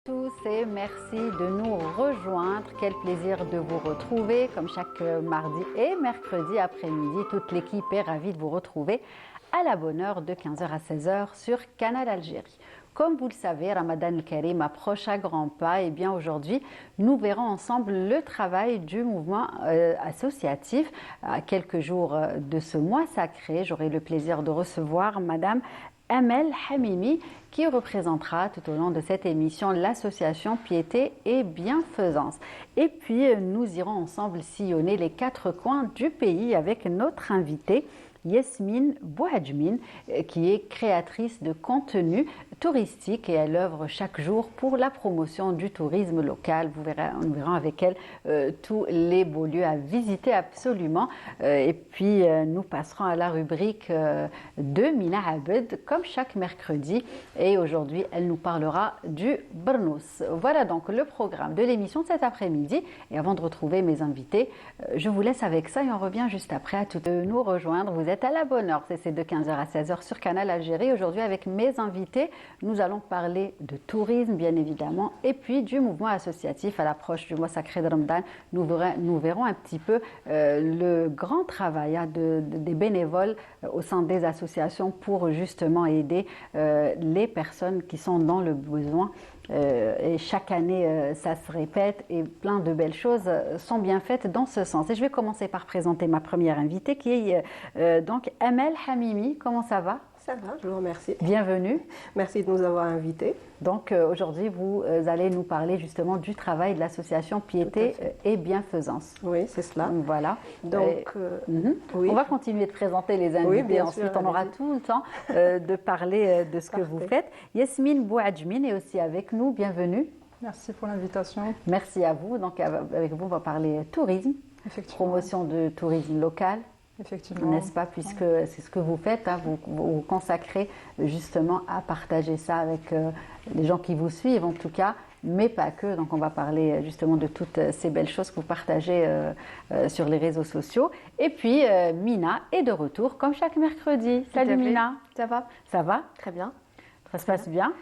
Tous et merci de nous rejoindre. Quel plaisir de vous retrouver comme chaque mardi et mercredi après-midi. Toute l'équipe est ravie de vous retrouver à la bonne heure de 15h à 16h sur Canal Algérie. Comme vous le savez, Ramadan el-Karim approche à grands pas et bien aujourd'hui, nous verrons ensemble le travail du mouvement associatif. À quelques jours de ce mois sacré, j'aurai le plaisir de recevoir Madame Amel Hamimi qui représentera tout au long de cette émission l'association Piété et Bienfaisance. Et puis nous irons ensemble sillonner les quatre coins du pays avec notre invitée Yasmine Bouhadjmine, qui est créatrice de contenu touristique et elle œuvre chaque jour pour la promotion du tourisme local. Nous verrons avec elle tous les beaux lieux à visiter absolument. Et puis nous passerons à la rubrique de Mina Abed comme chaque mercredi. Et aujourd'hui, elle nous parlera du Brnous. Voilà donc le programme de l'émission de cet après-midi. Et avant de retrouver mes invités, je vous laisse avec ça et on revient juste après à tout nous rejoindre. Vous êtes à la bonne heure, c'est de 15h à 16h sur Canal Algérie. Aujourd'hui, avec mes invités, nous allons parler de tourisme, bien évidemment, et puis du mouvement associatif à l'approche du mois sacré de Ramadan. Nous verrons un petit peu le grand travail des bénévoles au sein des associations pour justement aider les personnes qui sont dans le besoin. Et chaque année, ça se répète et plein de belles choses sont bien faites dans ce sens. Et je vais commencer par présenter ma première invitée qui est donc Amel Hamimi. Comment ça va? Ça va, je vous remercie. Bienvenue. Merci de nous avoir invités. Donc aujourd'hui, vous allez nous parler justement du travail de l'association Piété et Bienfaisance. Oui, c'est cela. Voilà. Donc, oui. On va continuer de présenter les invités. Oui, bien ensuite, sûr, on aura tout le temps de parler de ce que vous faites. Yasmine Bouhadjmine est aussi avec nous. Bienvenue. Merci pour l'invitation. Merci à vous. Donc avec vous, on va parler tourisme, promotion de tourisme local. Effectivement. N'est-ce pas, puisque c'est ce que vous faites, hein, vous consacrez justement à partager ça avec les gens qui vous suivent en tout cas, mais pas que. Donc on va parler justement de toutes ces belles choses que vous partagez sur les réseaux sociaux. Et puis Mina est de retour comme chaque mercredi. Salut Mina. Ça va? Ça va? Très bien. Ça se passe bien?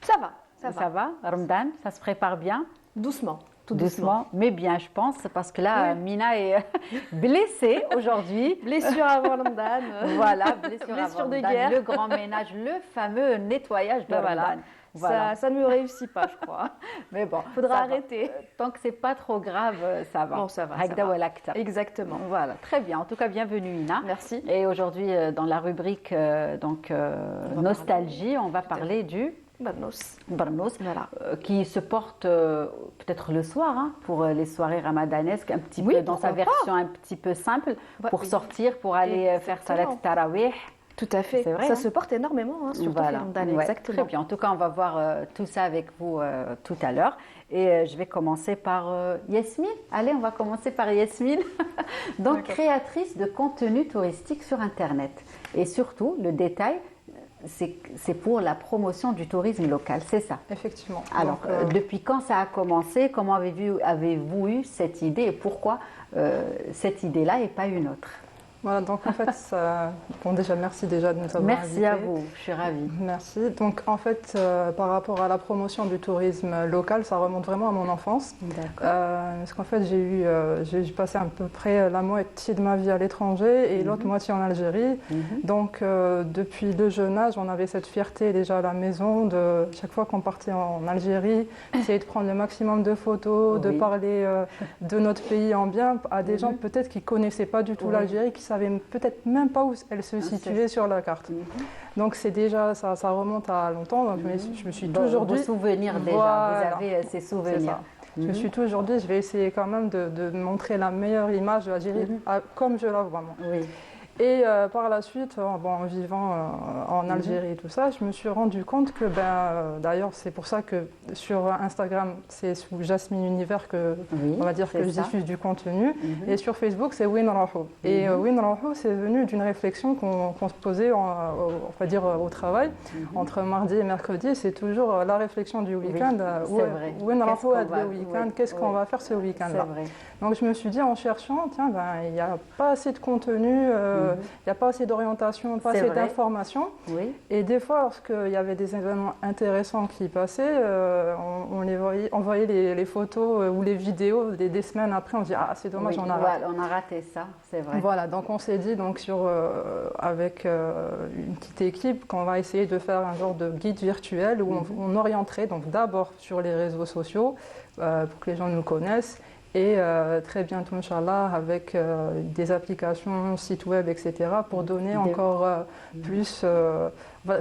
Ça va. Ça va. Ramadan, ça se prépare bien? Doucement. Tout doucement, mais bien, je pense, parce que là, oui. Mina est blessée aujourd'hui. Blessure avant Ramadan. Voilà, blessure avant de Ramadan, guerre. le grand ménage, le fameux nettoyage de Ramadan. Voilà. Ça ne me réussit pas, je crois. Mais bon, faudra arrêter. Tant que c'est pas trop grave, ça va. Bon, ça va. Exactement. Voilà, très bien. En tout cas, bienvenue Mina. Merci. Et aujourd'hui, dans la rubrique nostalgie, on va parler du Brnous, voilà. Qui se porte peut-être le soir hein, pour les soirées ramadanesques, un petit peu dans sa version un petit peu simple, pour sortir, pour aller faire Salat Tarawih. Tout à fait. Vrai, ça se porte énormément, hein, surtout Ramadan. Exactement. Très bien. En tout cas, on va voir tout ça avec vous tout à l'heure. Et je vais commencer par Yasmine. Allez, on va commencer par Yasmine. Donc, créatrice de contenu touristique sur Internet. Et surtout, le détail, c'est pour la promotion du tourisme local, c'est ça? Effectivement. Alors, depuis quand ça a commencé? Comment avez-vous eu cette idée et pourquoi cette idée-là et pas une autre? Voilà, donc en fait, bon déjà merci déjà de nous avoir invités. Merci à vous, je suis ravie. Merci. Donc en fait, par rapport à la promotion du tourisme local, ça remonte vraiment à mon enfance. D'accord. Parce qu'en fait, j'ai passé à peu près la moitié de ma vie à l'étranger et l'autre moitié en Algérie. Donc depuis le jeune âge, on avait cette fierté déjà à la maison de chaque fois qu'on partait en Algérie, essayer de prendre le maximum de photos, de parler de notre pays en bien à des gens peut-être qui connaissaient pas du tout l'Algérie, qui savaient peut-être même pas où elle se situait sur la carte. Donc c'est déjà, ça remonte à longtemps. Donc je me suis toujours dit... Vos souvenirs déjà, vous avez ces souvenirs. Je me suis toujours dit, je vais essayer quand même de montrer la meilleure image de l'Algérie comme je la vois moi. Oui. Et par la suite, en vivant en Algérie et tout ça, je me suis rendu compte que, d'ailleurs, c'est pour ça que sur Instagram, c'est sous Jasmine Univers que, on va dire que je diffuse du contenu. Et sur Facebook, c'est Win Raho. Et Win Raho, c'est venu d'une réflexion qu'on se posait, on va dire, au travail, entre mardi et mercredi. C'est toujours la réflexion du week-end. Win Raho a le week-end, qu'est-ce qu'on va faire ce week-end-là? Donc je me suis dit, en cherchant, tiens, il n'y a pas assez de contenu n'y a pas assez d'orientation, pas assez d'informations. Oui. Et des fois, lorsqu'il y avait des événements intéressants qui passaient, on voyait les photos ou les vidéos des semaines après, on se dit « Ah, c'est dommage, on a raté ». Voilà, on a raté ça, c'est vrai. Voilà, donc on s'est dit donc avec une petite équipe qu'on va essayer de faire un genre de guide virtuel où on orienterait donc d'abord sur les réseaux sociaux pour que les gens nous connaissent et très bientôt, Inch'Allah, avec des applications, sites web, etc. pour donner encore plus,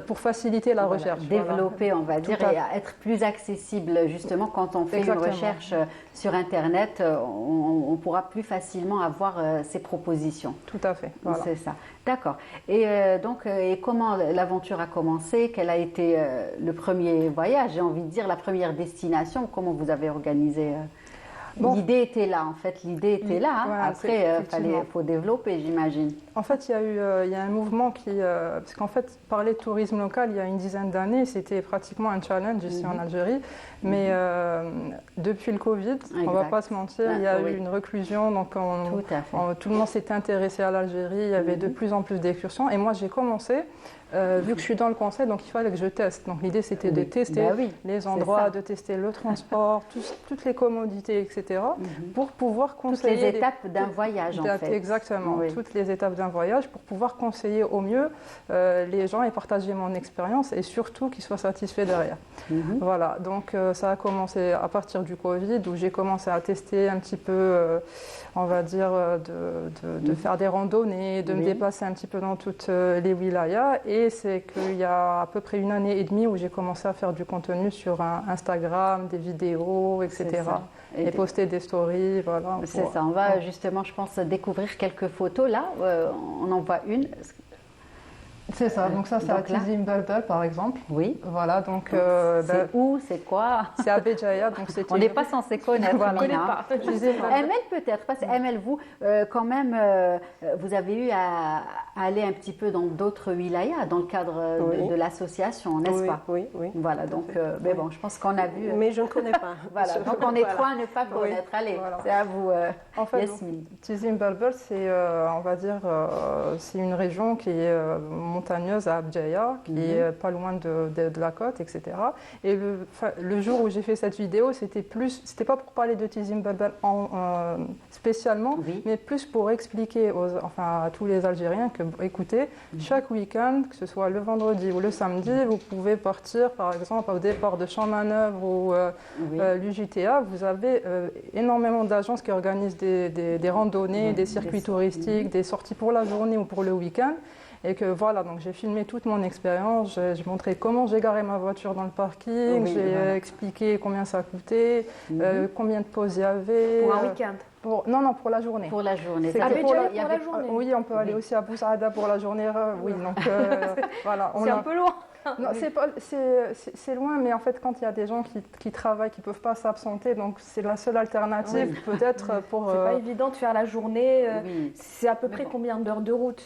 pour faciliter la recherche. Développer, on va dire, et être plus accessible. Justement, quand on fait une recherche sur Internet, on pourra plus facilement avoir ces propositions. Tout à fait. Voilà. C'est ça. D'accord. Et donc, et comment l'aventure a commencé? Quel a été le premier voyage? J'ai envie de dire la première destination. Comment vous avez organisé Bon. L'idée était là, en fait, l'idée était là. Hein. Voilà, après, il faut développer, j'imagine. En fait, il y a un mouvement qui... parce qu'en fait, parler de tourisme local, il y a une dizaine d'années, c'était pratiquement un challenge ici en Algérie. Mais depuis le Covid, on ne va pas se mentir, il y a eu une reclusion. Donc, tout le monde s'était intéressé à l'Algérie. Il y avait de plus en plus d'excursions. Et moi, j'ai commencé... vu que je suis dans le conseil, donc il fallait que je teste. Donc l'idée c'était de tester les endroits, de tester le transport, toutes les commodités, etc. pour pouvoir conseiller. Toutes les étapes d'un voyage en fait. Exactement, toutes les étapes d'un voyage pour pouvoir conseiller au mieux les gens et partager mon expérience et surtout qu'ils soient satisfaits derrière. Voilà, donc ça a commencé à partir du Covid où j'ai commencé à tester un petit peu, on va dire, de faire des randonnées, de me déplacer un petit peu dans toutes les wilayas. Et c'est qu'il y a à peu près 1 année et demie où j'ai commencé à faire du contenu sur Instagram, des vidéos, etc. Et poster des stories, voilà. C'est ça, on va justement, je pense, découvrir quelques photos là. On en voit une. C'est ça, donc ça c'est à Tizi Mbelbel par exemple. Oui. Voilà, donc... c'est où, c'est quoi? C'est à Béjaïa, donc c'est... On n'est pas censé connaître. Voilà. On ne connaît pas. ML peut-être, parce que ML, vous, quand même, vous avez eu à aller un petit peu dans d'autres wilayas, dans le cadre de l'association, n'est-ce pas? Oui. Voilà, donc, mais bon, je pense qu'on a vu... Mais je ne connais pas. Voilà, donc on est trois à ne pas connaître. Allez, c'est à vous, en fait, Yasmine. Tizi Mbelbel, c'est, on va dire, c'est une région qui est montagneuse à Abjaya, qui est pas loin de la côte, etc. Et le jour où j'ai fait cette vidéo, c'était pas pour parler de Tizi Mbelbel spécialement, mais plus pour expliquer à tous les Algériens que, écoutez, chaque week-end, que ce soit le vendredi ou le samedi, vous pouvez partir, par exemple, au départ de Champ-Manœuvre ou l'UJTA. Vous avez énormément d'agences qui organisent des randonnées, des circuits touristiques, des sorties pour la journée ou pour le week-end. Et que voilà, donc j'ai filmé toute mon expérience, j'ai montré comment j'ai garé ma voiture dans le parking, j'ai expliqué combien ça coûtait, combien de pauses il y avait. Pour un week-end Non, pour la journée. Pour la journée. C'est pour la journée. Oui, on peut aller aussi à Boussaada pour la journée. Oui, donc voilà. C'est un peu loin. Non, c'est loin, mais en fait, quand il y a des gens qui travaillent, qui ne peuvent pas s'absenter, donc c'est la seule alternative peut-être pour... C'est pas évident de faire la journée. C'est à peu près combien d'heures de route?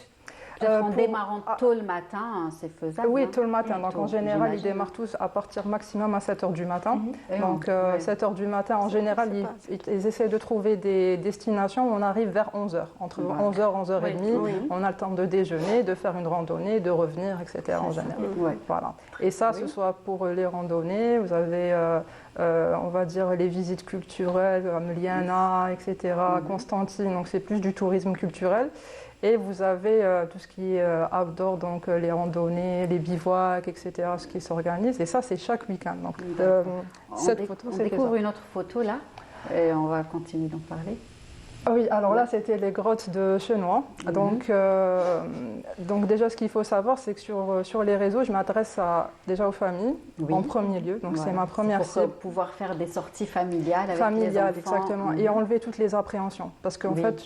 En démarrant tôt le matin, c'est faisable. Oui, tôt le matin. Donc en général, ils démarrent tous à partir maximum à 7 h du matin. Donc 7 h du matin, en général, ils essaient de trouver des destinations où on arrive vers 11 h. Entre 11 h et 11 h 30, on a le temps de déjeuner, de faire une randonnée, de revenir, etc. en général. Voilà. Et ça, ce soit pour les randonnées, vous avez... on va dire les visites culturelles comme Liana, etc., Constantine, donc c'est plus du tourisme culturel. Et vous avez tout ce qui est outdoor, donc les randonnées, les bivouacs, etc., ce qui s'organise. Et ça, c'est chaque week-end. Donc, on découvre une autre photo là, et on va continuer d'en parler. Oui, alors là, c'était les grottes de Chenois. Donc déjà, ce qu'il faut savoir, c'est que sur les réseaux, je m'adresse déjà aux familles, en premier lieu. Donc c'est ma première cible. Pour pouvoir faire des sorties familiales avec les enfants. Exactement. Et enlever toutes les appréhensions. Parce qu'en fait,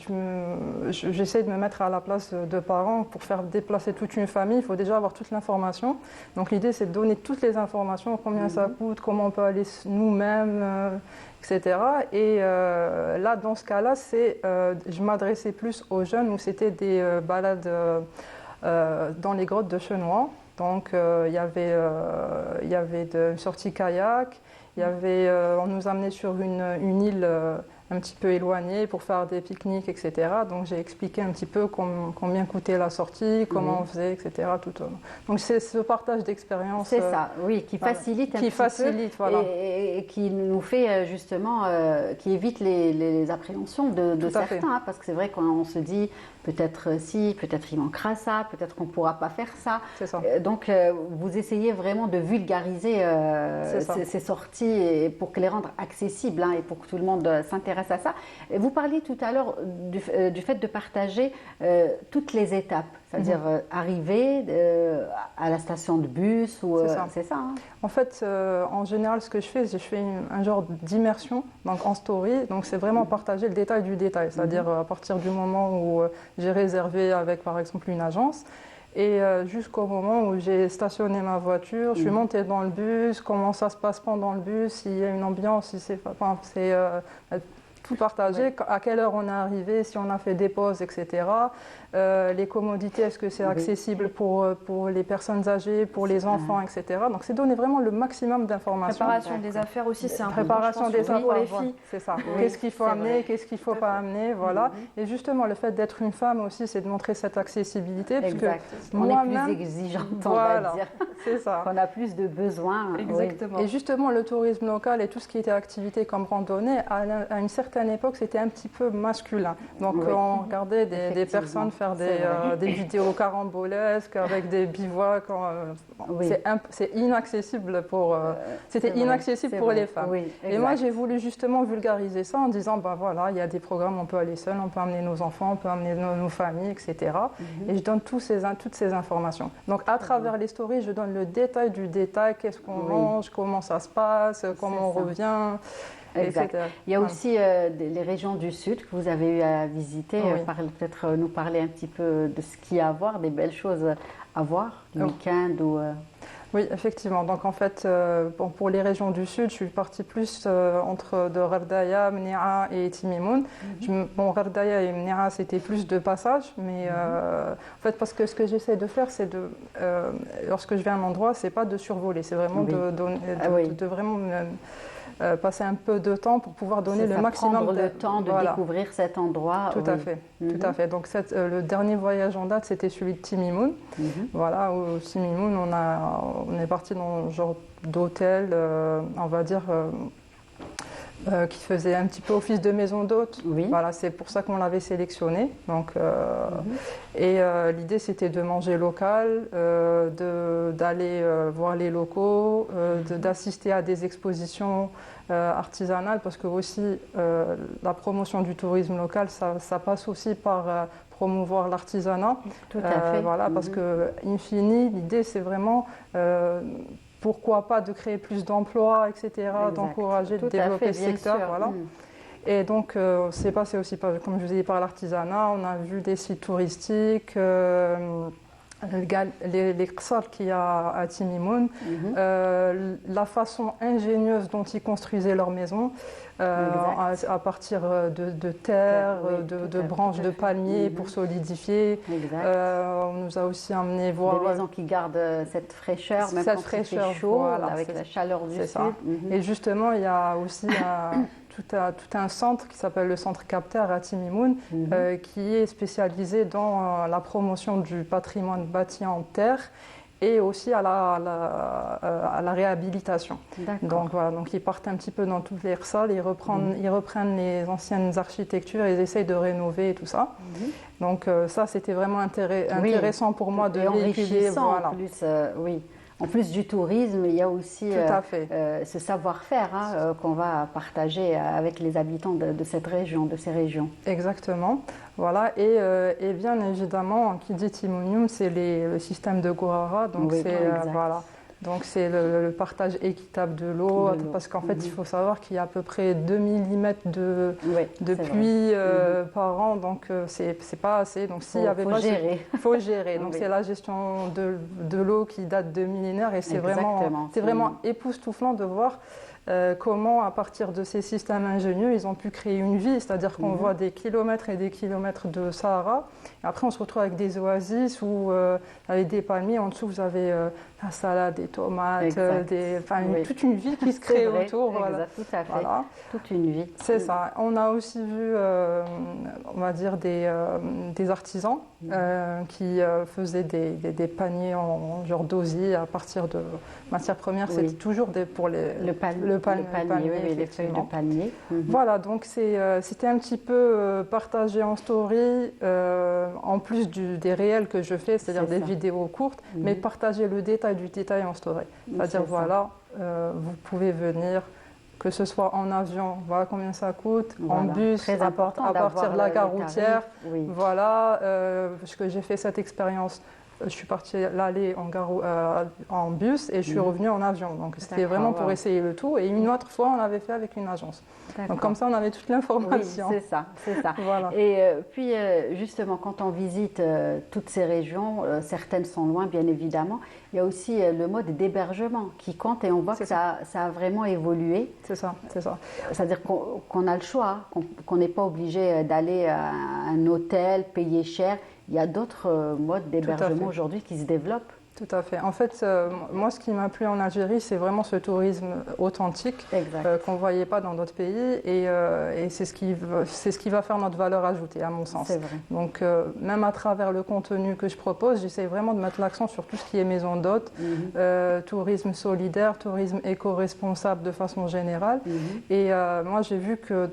j'essaie de me mettre à la place de parents. Pour faire déplacer toute une famille, il faut déjà avoir toute l'information. Donc l'idée, c'est de donner toutes les informations, combien ça coûte, comment on peut aller nous-mêmes, etc. Et là, dans ce cas-là, je m'adressais plus aux jeunes où c'était des balades dans les grottes de Chenois. Donc, il y avait une sortie kayak, on nous amenait sur une île un petit peu éloignés pour faire des pique-niques, etc. Donc j'ai expliqué un petit peu combien coûtait la sortie, comment on faisait, etc. Donc c'est ce partage d'expérience. C'est ça, oui, qui facilite un petit peu voilà. et qui nous fait justement, qui évite les appréhensions de certains, hein, parce que c'est vrai qu'on se dit peut-être si, peut-être il manquera ça, peut-être qu'on ne pourra pas faire ça. C'est ça. Donc vous essayez vraiment de vulgariser ces sorties et pour les rendre accessibles, hein, et pour que tout le monde s'intéresse à ça. Et vous parliez tout à l'heure du fait de partager toutes les étapes, c'est-à-dire arriver à la station de bus, ou c'est ça, hein. En fait, en général, ce que je fais un genre d'immersion, donc en story. Donc c'est vraiment partager le détail du détail, c'est-à-dire à partir du moment où j'ai réservé avec par exemple une agence, et jusqu'au moment où j'ai stationné ma voiture, je suis montée dans le bus, comment ça se passe pendant le bus, s'il y a une ambiance, si c'est tout partager, à quelle heure on est arrivé, si on a fait des pauses, etc. Les commodités, est-ce que c'est accessible pour les personnes âgées, pour les enfants, etc. Donc c'est donner vraiment le maximum d'informations. Préparation des affaires aussi, c'est important. Préparation des affaires pour les filles. C'est ça. Qu'est-ce qu'il faut amener, qu'est-ce qu'il ne faut pas amener, voilà. Et justement, le fait d'être une femme aussi, c'est de montrer cette accessibilité. Exact. On est plus exigeante, on va dire. C'est ça. On a plus de besoins. Exactement. Et justement, le tourisme local et tout ce qui était activité comme randonnée, à une certaine époque, c'était un petit peu masculin. Donc on regardait des personnes faire des vidéos carambolesques avec des bivouacs. C'est inaccessible c'était inaccessible pour les femmes. Oui, et moi, j'ai voulu justement vulgariser ça en disant, ben voilà, il y a des programmes, on peut aller seul, on peut amener nos enfants, on peut amener nos familles, etc. Et je donne toutes ces informations. Donc à travers les stories, je donne le détail du détail, qu'est-ce qu'on mange, comment ça se passe, comment on revient. Exact. Il y a aussi les régions du Sud que vous avez eu à visiter. Peut-être nous parler un petit peu de ce qu'il y a à voir, des belles choses à voir, le week-end ou... Oui, effectivement. Donc en fait, pour les régions du Sud, je suis partie plus de Gherdaya, Mnéa et Timimoun. Gherdaya et Mnéa, c'était plus de passage, mais en fait, parce que ce que j'essaie de faire, c'est lorsque je vais à un endroit, c'est pas de survoler, c'est vraiment de vraiment passer un peu de temps pour pouvoir donner le maximum prendre le temps de découvrir cet endroit. Tout à fait, tout à fait. Donc le dernier voyage en date, c'était celui de Timimoun. Voilà, au Timimoun, on est parti dans un genre d'hôtel, on va dire, qui faisait un petit peu office de maison d'hôte. Voilà, c'est pour ça qu'on l'avait sélectionné. Donc, et l'idée, c'était de manger local, d'aller voir les locaux, d'assister à des expositions artisanales, parce que aussi la promotion du tourisme local, ça passe aussi par promouvoir l'artisanat. Tout à fait. Voilà, parce que, in fine, l'idée, c'est vraiment... pourquoi pas de créer plus d'emplois, etc., d'encourager, de développer le secteur. Voilà. Et donc, c'est passé aussi, comme je vous ai dit, par l'artisanat. On a vu des sites touristiques, les qsars qu'il y a à Timimoun, la façon ingénieuse dont ils construisaient leurs maisons, à partir de terre, de branches de palmiers pour solidifier. On nous a aussi emmené voir... Des maisons qui gardent cette fraîcheur, même quand il fait chaud, avec la chaleur du Sud. Et justement, il y a aussi tout un centre qui s'appelle le centre Capter à Timimoun, qui est spécialisé dans la promotion du patrimoine bâti en terre et aussi à la réhabilitation. Donc voilà, donc ils partent un petit peu dans toutes les salles, ils reprennent les anciennes architectures, ils essayent de rénover et tout ça. Donc ça, c'était vraiment intéressant pour moi de véhiculer. En plus, En plus du tourisme, il y a aussi ce savoir-faire qu'on va partager avec les habitants de cette région, de ces régions. Exactement. Voilà. Et bien évidemment, qui dit Timonium, c'est le système de Gourara. Donc Donc c'est le partage équitable de l'eau, parce qu'en fait il faut savoir qu'il y a à peu près 2 mm de pluie par an, donc c'est pas assez. Donc s'il y avait pas, il faut gérer. Donc c'est la gestion de l'eau qui date de millénaires, et c'est vraiment époustouflant de voir comment, à partir de ces systèmes ingénieux, ils ont pu créer une vie. C'est-à-dire qu'on voit des kilomètres et des kilomètres de Sahara. Et après, on se retrouve avec des oasis où, avec des palmiers. En dessous, vous avez la salade, des tomates, toute une vie qui se crée autour. Voilà. Tout à fait. Voilà. Toute une vie. C'est ça. On a aussi vu, on va dire, des artisans qui faisaient des paniers en genre d'osier à partir de matières premières. C'était toujours pour le palmier, les feuilles de palmier. Voilà, donc c'était un petit peu partagé en story, en plus des réels que je fais, c'est-à-dire des vidéos courtes, mais partager le détail du détail en story. C'est-à-dire, voilà, vous pouvez venir, que ce soit en avion, voilà combien ça coûte, en bus, à partir de la gare routière. Voilà, parce que j'ai fait cette expérience. Je suis partie l'aller en bus et je suis revenue en avion. Donc c'était vraiment pour essayer le tout. Et une autre fois, on l'avait fait avec une agence. Donc comme ça, on avait toute l'information. Oui, c'est ça. Voilà. Et puis justement, quand on visite toutes ces régions, certaines sont loin, bien évidemment, il y a aussi le mode d'hébergement qui compte et on voit que ça a vraiment évolué. C'est ça. C'est-à-dire qu'on a le choix, qu'on n'est pas obligé d'aller à un hôtel, payer cher. Il y a d'autres modes d'hébergement aujourd'hui qui se développent. Tout à fait. En fait, moi, ce qui m'a plu en Algérie, c'est vraiment ce tourisme authentique qu'on ne voyait pas dans d'autres pays. Et c'est ce qui va faire notre valeur ajoutée, à mon sens. C'est vrai. Donc, même à travers le contenu que je propose, j'essaie vraiment de mettre l'accent sur tout ce qui est maison d'hôtes, tourisme solidaire, tourisme éco-responsable de façon générale. Et moi, j'ai vu que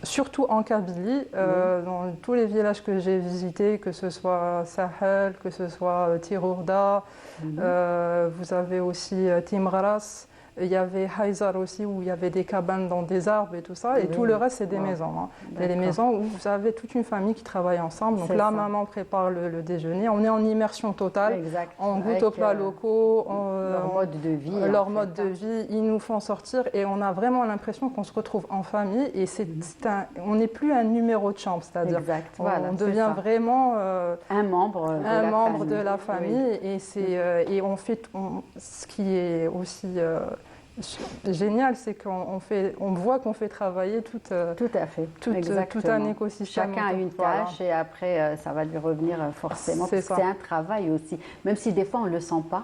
surtout en Kabylie, dans tous les villages que j'ai visités, que ce soit Sahel, que ce soit Tirourda, vous avez aussi Timraras, il y avait Haïzar aussi où il y avait des cabanes dans des arbres et tout ça, et tout le reste c'est des maisons. Il y a des maisons où vous avez toute une famille qui travaille ensemble, donc là maman prépare le déjeuner, on est en immersion totale, on goûte aux plats locaux, leur mode de vie. Mode de vie, ils nous font sortir et on a vraiment l'impression qu'on se retrouve en famille et on n'est plus un numéro de chambre, c'est-à-dire on devient vraiment un membre de la famille et on fait ce qui est aussi génial, c'est qu'on voit qu'on fait travailler tout un écosystème. Chacun a une tâche et après ça va lui revenir forcément. C'est un travail aussi, même si des fois on ne le sent pas.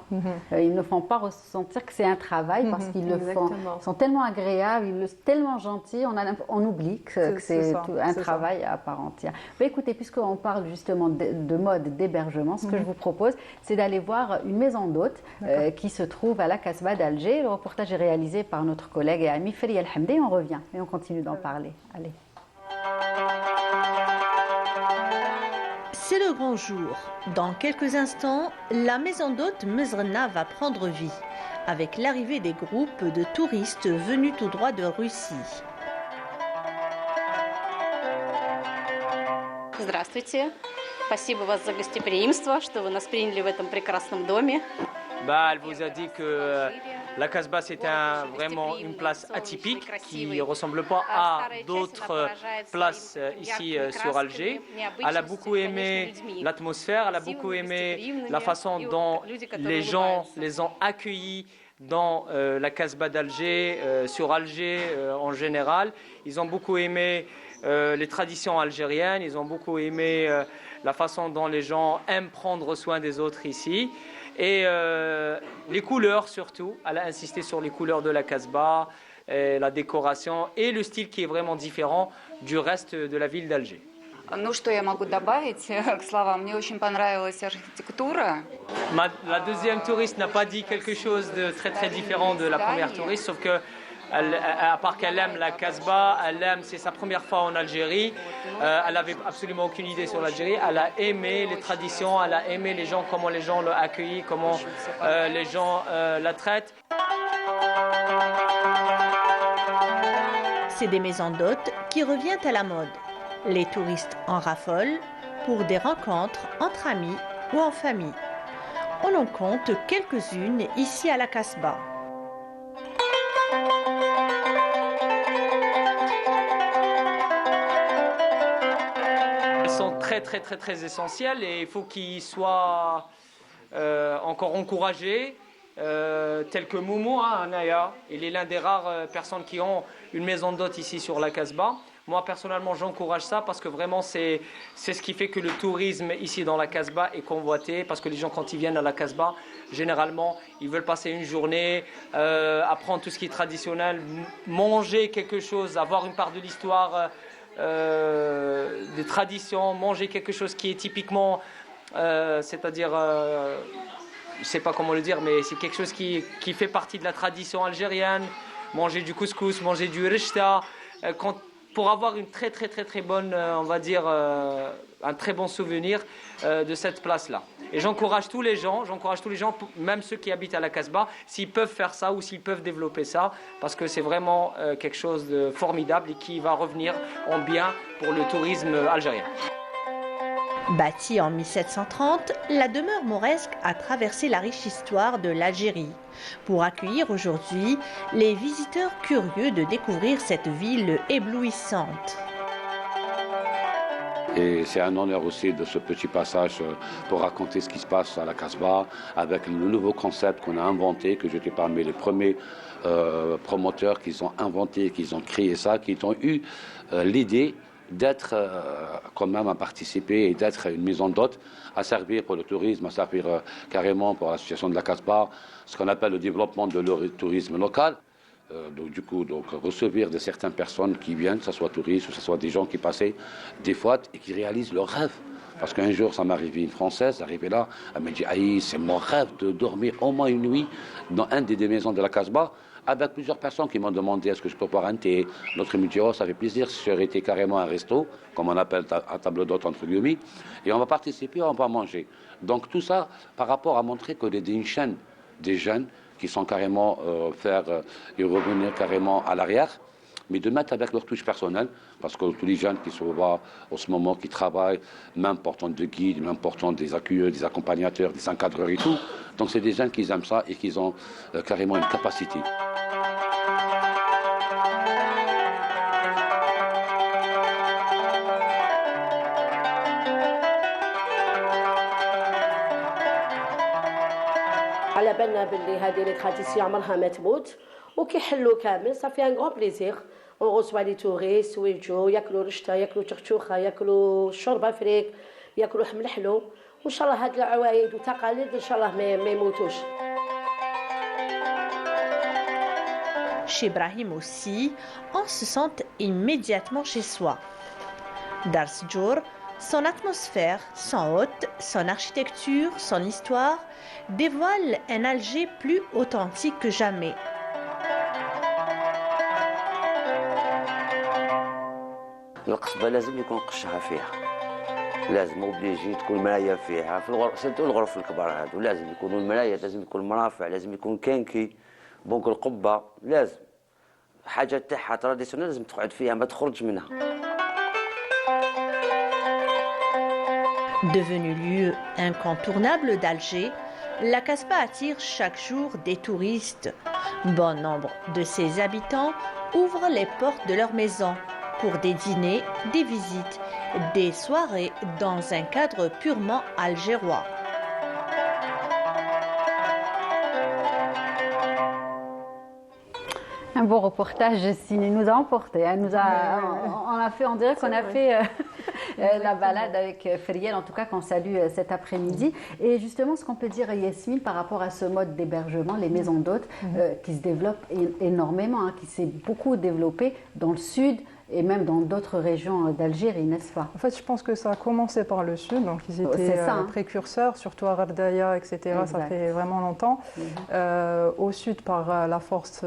Ils ne font pas ressentir que c'est un travail parce qu'ils le font. Ils sont tellement agréables, tellement gentils, on oublie que c'est un travail à part entière. Mais écoutez, puisqu'on parle justement de mode d'hébergement, ce que je vous propose, c'est d'aller voir une maison d'hôtes qui se trouve à la Casbah d'Alger. Le reportage est réalisé par notre collègue et ami Feri El-Hamdi. On revient et on continue d'en parler. Allez. C'est le grand jour. Dans quelques instants, la maison d'hôtes Mezrna va prendre vie avec l'arrivée des groupes de touristes venus tout droit de Russie. Здравствуйте. Спасибо вас за гостеприимство, что вы нас приняли в этом прекрасном доме. Elle vous a dit que la Casbah c'est vraiment une place atypique qui ne ressemble pas à d'autres places ici sur Alger. Elle a beaucoup aimé l'atmosphère, elle a beaucoup aimé la façon dont les gens les ont accueillis dans la Casbah d'Alger, sur Alger en général. Ils ont beaucoup aimé les traditions algériennes, ils ont beaucoup aimé la façon dont les gens aiment prendre soin des autres ici. Et les couleurs surtout, elle a insisté sur les couleurs de la Casbah, la décoration et le style qui est vraiment différent du reste de la ville d'Alger. Ну, что я могу добавить к словам? Мне очень понравилась архитектура. La deuxième touriste n'a pas dit quelque chose de très très différent de la première touriste, sauf que à part qu'elle aime la Casbah, c'est sa première fois en Algérie, elle n'avait absolument aucune idée sur l'Algérie, elle a aimé les traditions, elle a aimé les gens, comment les gens l'ont accueilli, comment les gens la traitent. C'est des maisons d'hôtes qui reviennent à la mode. Les touristes en raffolent pour des rencontres entre amis ou en famille. On en compte quelques-unes ici à la Casbah. Très essentiels et il faut qu'ils soient encore encouragés. tel que Moumou, Naya. Il est l'un des rares personnes qui ont une maison d'hôte ici sur la Casbah. Moi, personnellement, j'encourage ça parce que vraiment, c'est ce qui fait que le tourisme ici dans la Casbah est convoité. Parce que les gens, quand ils viennent à la Casbah, généralement, ils veulent passer une journée, apprendre tout ce qui est traditionnel, manger quelque chose, avoir une part de l'histoire, des traditions, manger quelque chose qui est typiquement, c'est-à-dire, je ne sais pas comment le dire, mais c'est quelque chose qui fait partie de la tradition algérienne. Manger du couscous, manger du rechta, pour avoir une très bonne, on va dire, un très bon souvenir de cette place-là. Et j'encourage tous les gens, même ceux qui habitent à la Casbah, s'ils peuvent faire ça ou s'ils peuvent développer ça, parce que c'est vraiment quelque chose de formidable et qui va revenir en bien pour le tourisme algérien. Bâtie en 1730, la demeure mauresque a traversé la riche histoire de l'Algérie pour accueillir aujourd'hui les visiteurs curieux de découvrir cette ville éblouissante. Et c'est un honneur aussi de ce petit passage pour raconter ce qui se passe à la Casbah avec le nouveau concept qu'on a inventé, que j'étais parmi les premiers promoteurs qui ont inventé, qui ont créé ça, qui ont eu l'idée d'être quand même à participer et d'être une maison d'hôte, à servir pour le tourisme, à servir carrément pour l'association de la Casbah, ce qu'on appelle le développement de le tourisme local. Donc recevoir de certaines personnes qui viennent, que ce soit touristes, que ce soit des gens qui passaient des fois et qui réalisent leur rêve. Parce qu'un jour, ça m'est arrivé une Française, arrivée là, elle m'a dit « Aïe, c'est mon rêve de dormir au moins une nuit dans une des maisons de la Casbah ». Avec plusieurs personnes qui m'ont demandé est-ce que je peux boire un thé. L'autre me dit, oh, ça fait plaisir, si j'aurais été carrément à un resto, comme on appelle à table d'hôte entre guillemets, et on va participer, on va manger. Donc tout ça, par rapport à montrer qu'il y a une chaîne des jeunes qui sont carrément faire et revenir carrément à l'arrière, mais de mettre avec leur touche personnelle, parce que tous les jeunes qui se voient en ce moment, qui travaillent, même portant de guides, même portant des accueilleurs, des accompagnateurs, des encadreurs et tout, donc c'est des jeunes qui aiment ça et qui ont carrément une capacité. على بالنا باللي هذه لي تراديسيون عمرها ما تموت وكيحلوا كامل صافي ان غران بليزير اون غوسوا لي توريست ويجوا ياكلوا رشته ياكلوا تختوخه ياكلوا شوربه فريك ياكلوا حم الحلو وان شاء الله هاد العوايد وتقاليد ان شاء الله ما يموتوش. Chez Ibrahim aussi, on se sent immédiatement chez soi. Darsjour, son atmosphère, son hôte, son architecture, son histoire dévoilent un Alger plus authentique que jamais. القصبة لازم يكون قشها فيها، لازم اوبليجي تكون مرايا فيها في الغرف، سيرتو الغرف الكبار هادو لازم يكونوا المرايا، لازم يكون مرافع، لازم يكون كانكي، بونك القبة لازم حاجة تاعها تراديسيونيل لازم تقعد فيها ما تخرج منها. Devenu lieu incontournable d'Alger, la Casbah attire chaque jour des touristes. Bon nombre de ses habitants ouvrent les portes de leur maison pour des dîners, des visites, des soirées dans un cadre purement algérois. Un beau reportage, Ciné nous a emporté. On a fait, on dirait qu'on a fait la balade avec Feriel, en tout cas qu'on salue cet après-midi. Et justement, ce qu'on peut dire, Yasmine, par rapport à ce mode d'hébergement, les maisons d'hôtes, qui se développent énormément, qui s'est beaucoup développé dans le sud et même dans d'autres régions d'Algérie, n'est-ce pas? En fait, je pense que ça a commencé par le sud, donc ils étaient précurseurs, surtout à Ghardaya, etc. Exact. Ça fait vraiment longtemps. Au sud, par la force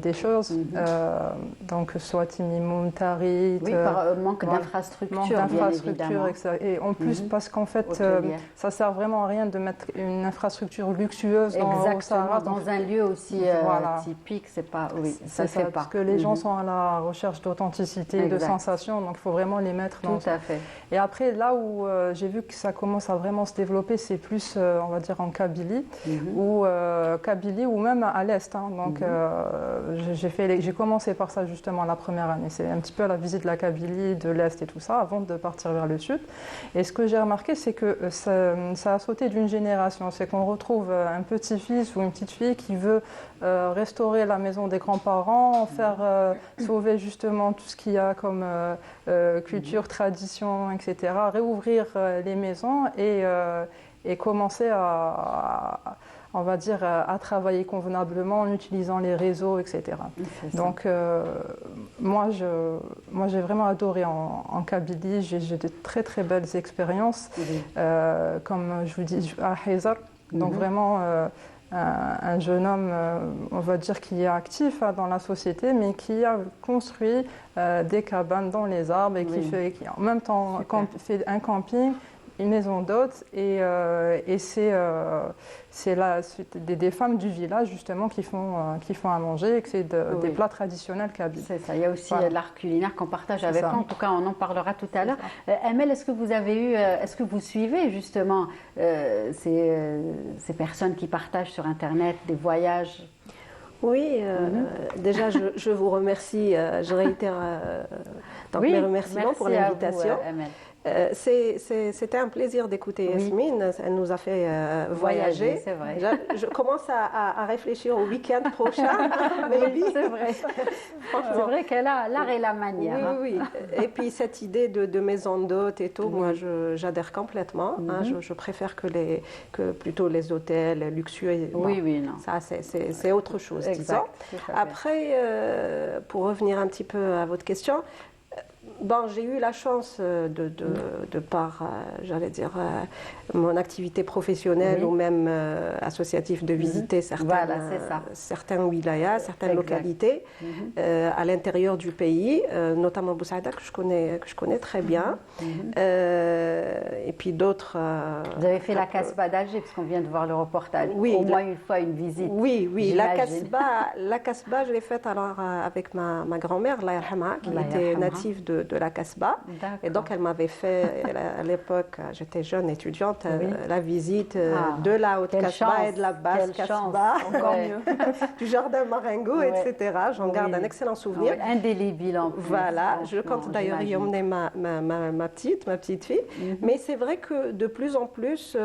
des choses, donc soit Timimoun, Tarit, par manque d'infrastructures, etc. Et en plus, parce qu'en fait, ça sert vraiment à rien de mettre une infrastructure luxueuse au Sahara. Dans un lieu aussi typique, c'est pas, ça fait pas. Parce que les gens sont à la recherche d'authenticité. d'activités et de sensations, donc il faut vraiment les mettre dans Tout à fait. Et après, là où j'ai vu que ça commence à vraiment se développer, c'est plus, on va dire, en Kabylie, ou même à l'Est. Hein. Donc, j'ai commencé par ça justement la première année. C'est un petit peu la visite de la Kabylie, de l'Est et tout ça, avant de partir vers le Sud. Et ce que j'ai remarqué, c'est que ça a sauté d'une génération. C'est qu'on retrouve un petit-fils ou une petite fille qui veut restaurer la maison des grands-parents, faire sauver justement tout ce qu'il y a comme culture, tradition, etc. Réouvrir les maisons et commencer on va dire, à travailler convenablement en utilisant les réseaux, etc. Donc, moi, j'ai vraiment adoré en Kabylie. J'ai de très, très belles expériences. Comme je vous dis, à Haizar. Donc, vraiment, un jeune homme, on va dire, qui est actif dans la société, mais qui a construit des cabanes dans les arbres et qui en même temps fait un camping, une maison d'hôtes et c'est là des femmes du village justement qui font à manger et que c'est des plats traditionnels kabyles. C'est ça, il y a aussi l'art culinaire qu'on partage avec eux, en tout cas on en parlera tout à l'heure. Amel, est-ce que vous suivez justement ces personnes qui partagent sur Internet des voyages? Oui, déjà je vous remercie, je réitère mes remerciements pour l'invitation. C'était un plaisir d'écouter Yasmine, elle nous a fait voyager. C'est vrai. Je commence à réfléchir au week-end prochain. C'est vrai. C'est vrai qu'elle a l'art et la manière. Oui. Et puis cette idée de maison d'hôtes et tout, moi j'adhère complètement. Je préfère que plutôt les hôtels luxueux. Non. Ça c'est autre chose, disons. Après, pour revenir un petit peu à votre question, j'ai eu la chance de par, j'allais dire, mon activité professionnelle ou même associative de visiter certains wilayas, certaines localités à l'intérieur du pays, notamment Boussaïda que je connais très bien, et puis d'autres. Vous avez fait la Casbah d'Alger, parce qu'on vient de voir le reportage. Oui, au moins une fois une visite. Oui, la Casbah, je l'ai faite alors avec ma grand-mère, Allah yarhamha, qui était native de la Casbah. Et donc elle m'avait fait, à l'époque, j'étais jeune étudiante, la visite de la haute Casbah et de la basse Casbah, encore mieux, du jardin Marengo, etc. J'en garde un excellent souvenir. Indélébile en plus. Voilà, je compte d'ailleurs y emmener ma petite fille. Mais c'est vrai que de plus en plus,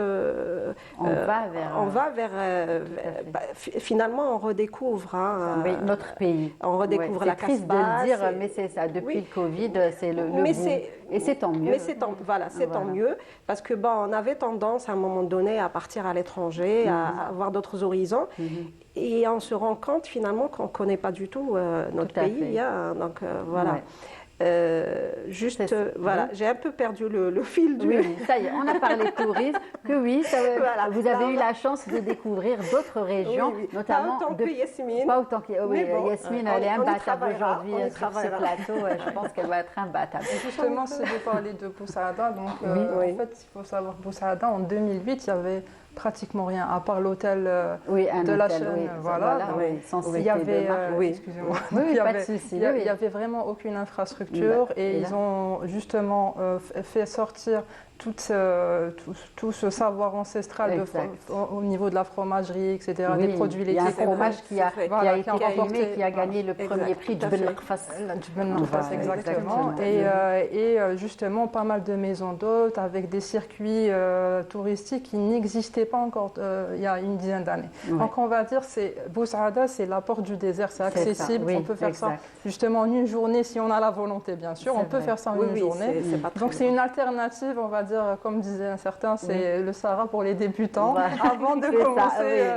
on va vers finalement on redécouvre notre pays. On redécouvre la Casbah. C'est triste de le dire, mais c'est ça. Depuis le Covid, c'est le boom. Et c'est tant mieux. Mais c'est tant mieux, parce que on avait tendance à un moment donné à partir à l'étranger, à voir d'autres horizons, et on se rend compte finalement qu'on ne connaît pas du tout notre pays. Donc voilà. J'ai un peu perdu le fil du... Oui, ça y est, on a parlé tourisme, vous avez eu la chance de découvrir d'autres régions, notamment... Pas autant que Yasmine. Pas autant que... Yasmine, elle est imbattable aujourd'hui sur ce plateau, je pense qu'elle va être imbattable. Justement, si vous parlez de Boussaïda, donc en fait, il faut savoir que Boussaïda, en 2008, il y avait pratiquement rien, à part l'hôtel de la chaîne. Il y avait, excusez-moi, il y avait vraiment aucune infrastructure et ils ont justement fait sortir tout ce savoir ancestral au niveau de la fromagerie, etc., des produits laitiers. Il y a un fromage qui a été primé, qui a gagné le premier prix du Ben Naqfas. Exactement. Et justement, pas mal de maisons d'hôtes avec des circuits touristiques qui n'existaient pas encore il y a une dizaine d'années. Donc on va dire, Boussaïda, c'est la porte du désert, c'est accessible, on peut faire ça justement en une journée si on a la volonté, bien sûr, on peut faire ça en une journée. Donc c'est une alternative, on va dire, comme disait un certain, c'est le Sahara pour les débutants, avant de commencer.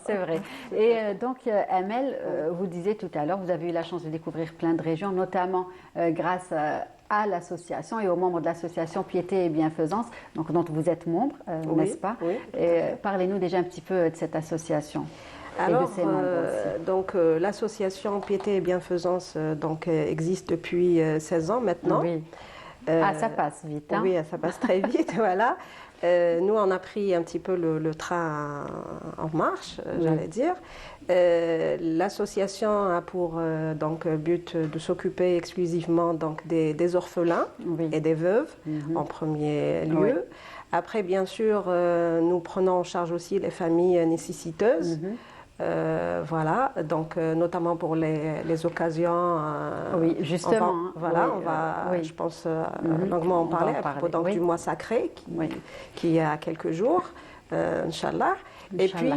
C'est vrai. Et donc, Amel, vous disiez tout à l'heure, vous avez eu la chance de découvrir plein de régions, notamment grâce à l'association et aux membres de l'association Piété et Bienfaisance, dont vous êtes membre, n'est-ce pas? Parlez-nous déjà un petit peu de cette association. Alors, l'association Piété et Bienfaisance existe depuis 16 ans maintenant. Ça passe vite. Oui, ça passe très vite, voilà. Nous, on a pris un petit peu le train en marche, j'allais dire. L'association a pour donc, but de s'occuper exclusivement donc, des orphelins et des veuves en premier lieu. Après, bien sûr, nous prenons en charge aussi les familles nécessiteuses. Voilà, donc notamment pour les occasions. Oui, justement. On va, je pense, longuement en parler à propos donc, du mois sacré qui est à quelques jours, Inch'Allah. Et puis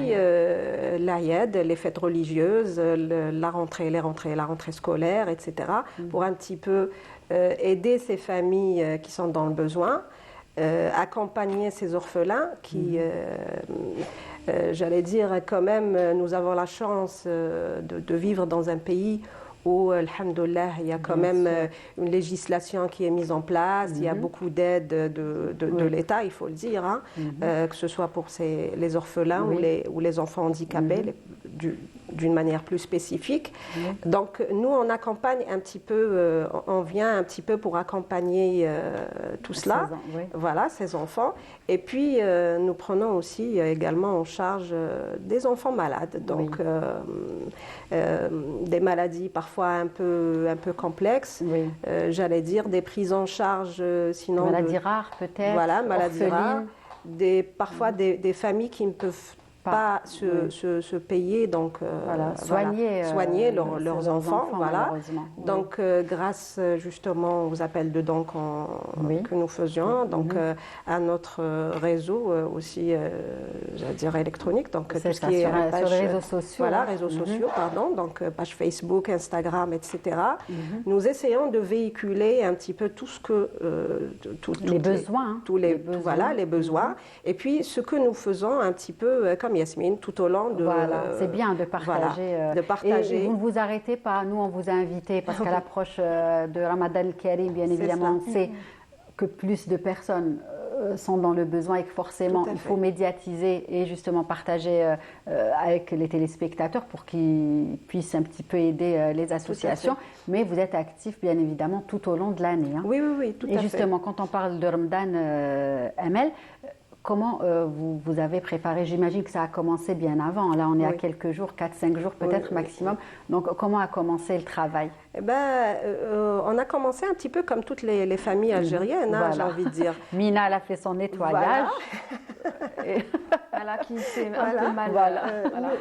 l'Aïd, les fêtes religieuses, la rentrée scolaire, etc. Pour un petit peu aider ces familles qui sont dans le besoin, accompagner ces orphelins qui... j'allais dire quand même, nous avons la chance de vivre dans un pays où, alhamdoulilah, il y a quand même une législation qui est mise en place, il y a beaucoup d'aides de l'État, il faut le dire, hein, que ce soit pour les orphelins ou les enfants handicapés, d'une manière plus spécifique. Donc nous, on accompagne un petit peu, on vient un petit peu pour accompagner tout cela, voilà, ces enfants. Et puis nous prenons aussi également en charge des enfants malades, donc des maladies parfois un peu complexes, j'allais dire, des prises en charge sinon... Maladies rares peut-être, voilà, maladies rares, parfois des familles qui ne peuvent pas se payer, donc soigner leurs enfants, voilà. Donc grâce justement aux appels de dons que nous faisions, donc à notre réseau aussi, j'allais dire électronique, donc tout ce qui est sur les réseaux sociaux, voilà, réseaux sociaux, pardon, donc page Facebook, Instagram, etc. Nous essayons de véhiculer un petit peu tout ce que les besoins, voilà, les besoins, et puis ce que nous faisons un petit peu comme Yasmine, tout au long de... Voilà, c'est bien de partager. Voilà, de partager. Et vous ne vous arrêtez pas, nous on vous a invité, parce qu'à l'approche de Ramadan al-Karim, bien évidemment, on sait que plus de personnes sont dans le besoin et que forcément il faut médiatiser et justement partager avec les téléspectateurs pour qu'ils puissent un petit peu aider les associations. Mais vous êtes actifs bien évidemment tout au long de l'année. Hein. Oui, tout à fait. Et justement, quand on parle de Ramadan, Amel, comment vous avez préparé? J'imagine que ça a commencé bien avant. Là, on est à quelques jours, 4-5 jours peut-être maximum. Donc, comment a commencé le travail? On a commencé un petit peu comme toutes les familles algériennes, j'ai envie de dire. Mina, elle a fait son nettoyage. Voilà, qui s'est un peu mal.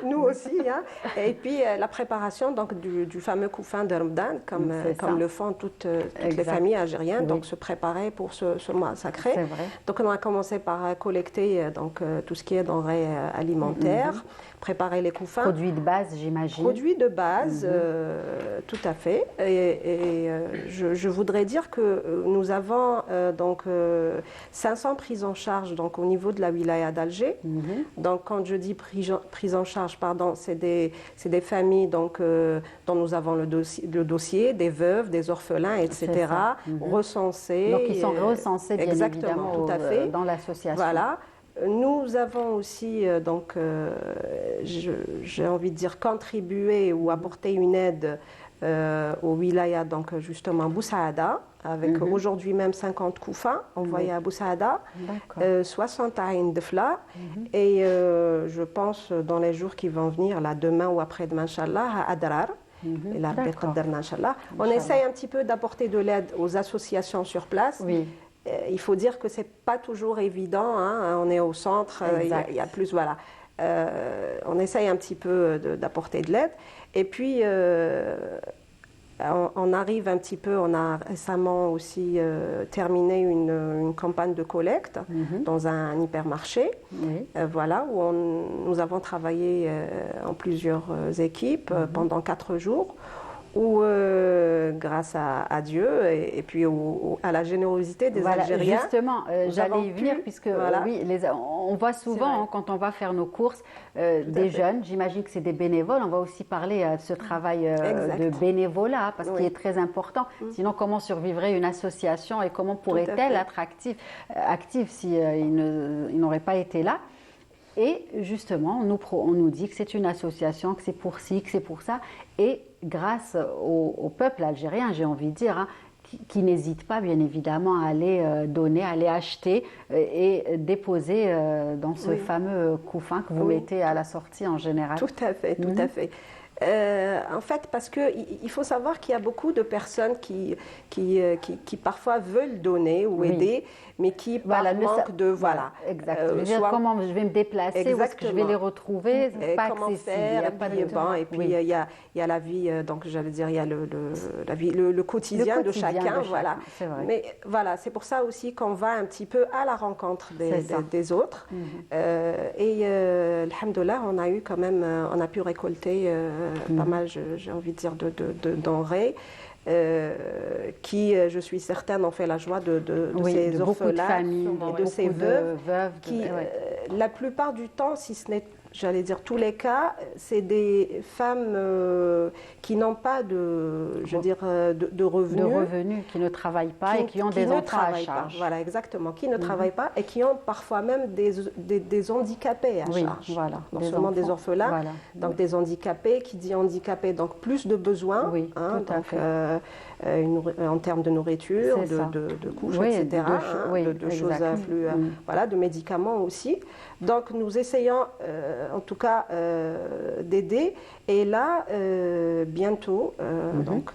Nous aussi. Hein. Et puis, la préparation donc, du fameux couffin de Ramadan, comme le font toutes les familles algériennes, donc se préparer pour ce mois sacré. Donc, on a commencé par collecter donc, tout ce qui est denrées alimentaires, préparer les couffins. Produits de base, j'imagine. Produits de base, tout à fait. Et je voudrais dire que nous avons donc 500 prises en charge donc, au niveau de la wilaya d'Alger. Donc quand je dis prise en charge, pardon, c'est des familles donc, dont nous avons le dossier, des veuves, des orphelins, etc. recensés. Donc ils sont recensés bien évidemment tout à fait. Dans l'association. Voilà. Nous avons aussi, donc, j'ai envie de dire, contribué ou apporté une aide au wilaya, donc justement Boussaada, avec aujourd'hui même 50 koufins envoyés à Boussaada, 60 à Indefla, et je pense dans les jours qui vont venir, là, demain ou après-demain, Inch'Allah, à Adrar. Et là, on essaye un petit peu d'apporter de l'aide aux associations sur place. Il faut dire que ce n'est pas toujours évident, hein. On est au centre, il y a plus, voilà. On essaye un petit peu d'apporter de l'aide. Et puis, on arrive un petit peu, on a récemment aussi terminé une campagne de collecte dans un hypermarché, voilà, où nous avons travaillé en plusieurs équipes pendant 4 jours. Où, grâce à Dieu et puis à la générosité des Algériens. Justement, j'allais y venir, puisque oui, on voit souvent, quand on va faire nos courses, des jeunes, j'imagine que c'est des bénévoles, on va aussi parler de ce travail de bénévolat, parce qu'il est très important. Sinon, comment survivrait une association et comment pourrait-elle être active si ils n'auraient pas été là? Et justement, on nous dit que c'est une association, que c'est pour ci, que c'est pour ça. Et grâce au peuple algérien, j'ai envie de dire, hein, qui n'hésitent pas, bien évidemment, à aller donner, à aller acheter et déposer dans ce fameux couffin que vous mettez à la sortie en général. Tout à fait, tout à fait. En fait, parce qu'il faut savoir qu'il y a beaucoup de personnes qui parfois veulent donner ou aider, mais qui par manque de... Exactement. Comment je vais me déplacer, où est-ce que je vais les retrouver, c'est pas comment accessible. faire, et puis il y a la vie, donc j'allais dire, il y a le quotidien de chacun. Voilà. Mais voilà, c'est pour ça aussi qu'on va un petit peu à la rencontre des autres. Et alhamdoulilah, on a eu quand même, on a pu récolter pas mal, j'ai envie de dire, de denrées. Qui, je suis certaine, ont fait la joie de ces orphelins et de ces veuves qui, la plupart du temps, si ce n'est, j'allais dire, tous les cas, c'est des femmes qui n'ont pas de revenus. De revenus, qui ne travaillent pas et qui ont des enfants à charge. Voilà, exactement, qui ne travaillent pas et qui ont parfois même des handicapés à charge. Voilà, non seulement des orphelins, donc des handicapés, qui dit handicapés, donc plus de besoins, en termes de nourriture, de couches, etc., de choses plus, de médicaments aussi. Donc nous essayons en tout cas d'aider. Et là, bientôt, donc,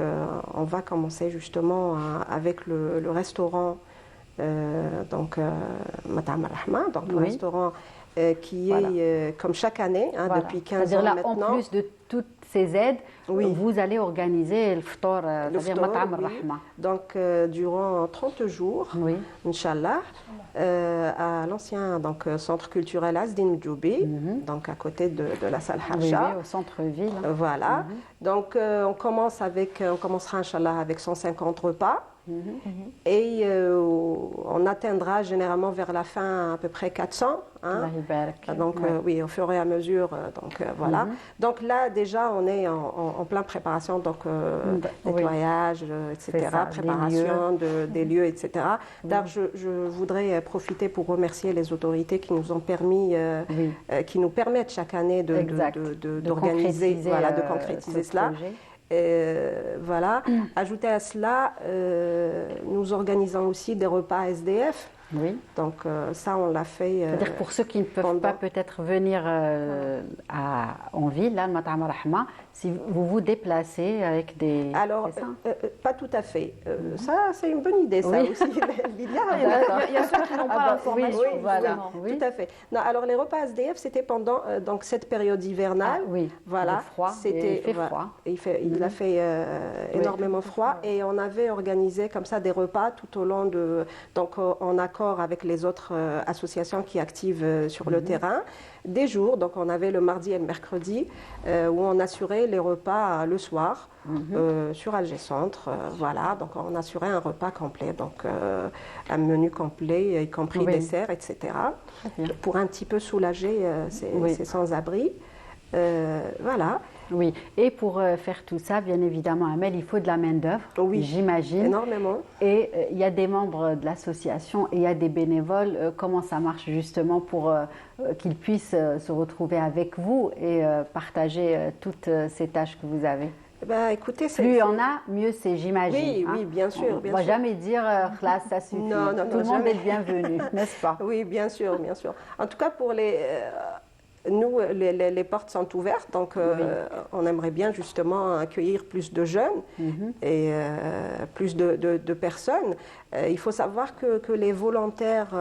on va commencer justement avec le restaurant, Matam Al-Rahma, donc le restaurant qui est comme chaque année, depuis 15 ans maintenant. En plus de toutes ces aides, vous allez organiser le ftor, c'est-à-dire Matam Al-Rahma. Donc durant 30 jours, Inch'Allah, à l'ancien centre culturel Azdin Djoubi, donc à côté de la salle Harsha. Au centre-ville. Voilà. Donc on commencera Inch'Allah avec 150 repas. Et on atteindra généralement vers la fin à peu près 400. Donc au fur et à mesure. Voilà. Donc là déjà on est en pleine préparation, donc nettoyage, etc. Préparation des lieux, etc. D'ailleurs je voudrais profiter pour remercier les autorités qui nous ont permis, qui nous permettent chaque année d'organiser, de concrétiser cela. Voilà. Ajouter à cela, nous organisons aussi des repas SDF. Donc ça, on l'a fait. C'est-à-dire pour ceux qui ne peuvent pas peut-être venir en ville, là, Matam Al-Rahma, si vous vous déplacez avec des... Alors, pas tout à fait. Ça, c'est une bonne idée, ça aussi. Il y a ceux qui n'ont pas l'information. Tout à fait. Non, alors, les repas SDF, c'était pendant cette période hivernale. Voilà. Il fait froid. Il a fait énormément froid. Et on avait organisé comme ça des repas tout au long de... Donc, en accord avec les autres associations qui activent sur le terrain. Des jours, donc on avait le mardi et le mercredi, où on assurait les repas le soir sur Alger Centre. Voilà, donc on assurait un repas complet, donc un menu complet, y compris dessert, etc. Pour un petit peu soulager ces sans-abri. Voilà. Oui, et pour faire tout ça, bien évidemment, Amel, il faut de la main-d'œuvre, j'imagine. Énormément. Et il y a des membres de l'association et il y a des bénévoles. Comment ça marche justement pour qu'ils puissent se retrouver avec vous et partager toutes ces tâches que vous avez? Écoutez, plus il y en a, mieux c'est, j'imagine. Oui, bien sûr. On ne va jamais dire là, ça suffit. Non, tout le monde est le bienvenu, n'est-ce pas? Oui, bien sûr, bien sûr. En tout cas, pour nous, les portes sont ouvertes, donc on aimerait bien justement accueillir plus de jeunes et plus de personnes. Il faut savoir que les volontaires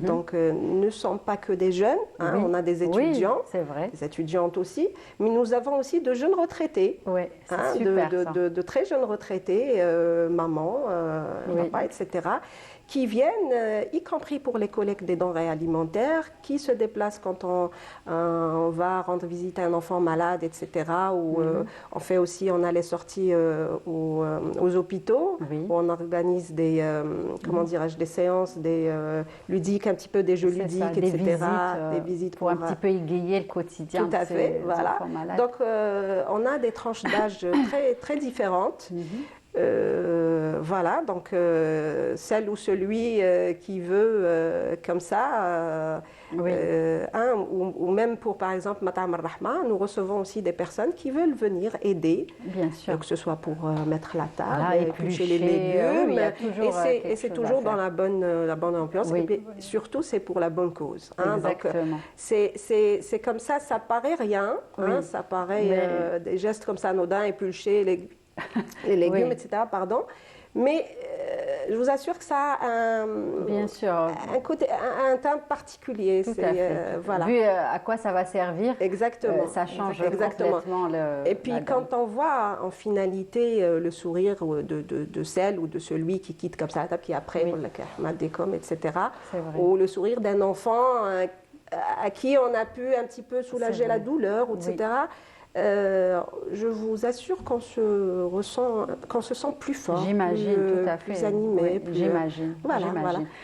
donc, ne sont pas que des jeunes, on a des étudiants, des étudiantes aussi, mais nous avons aussi de jeunes retraités, de très jeunes retraités, mamans, papas, etc., qui viennent, y compris pour les collectes des denrées alimentaires, qui se déplacent quand on va rendre visite à un enfant malade, etc. Ou on fait aussi, on a les sorties aux hôpitaux, où on organise des, comment dirais-je, des séances, des ludiques, un petit peu des jeux ludiques, etc. Des visites pour un petit peu égayer le quotidien. Tout à fait, voilà. Donc on a des tranches d'âge très, très différentes. Voilà, donc celle ou celui qui veut comme ça, ou même pour par exemple Matam al-Rahma, nous recevons aussi des personnes qui veulent venir aider, bien sûr, que ce soit pour mettre la table, éplucher les légumes, et c'est toujours dans la bonne ambiance, et puis, surtout c'est pour la bonne cause. Exactement. Donc, c'est comme ça paraît rien, ça paraît des gestes comme ça anodins, éplucher les légumes, etc. Pardon. Mais je vous assure que ça a un côté, un teint particulier. Tout à fait. Voilà. Vu à quoi ça va servir, exactement. Ça change complètement Et puis quand on voit en finalité le sourire de celle ou de celui qui quitte comme ça la table, qui après m'a décomme, etc. Ou le sourire d'un enfant à qui on a pu un petit peu soulager la douleur, etc. Je vous assure qu'on se sent plus fort, plus animé. J'imagine. Voilà.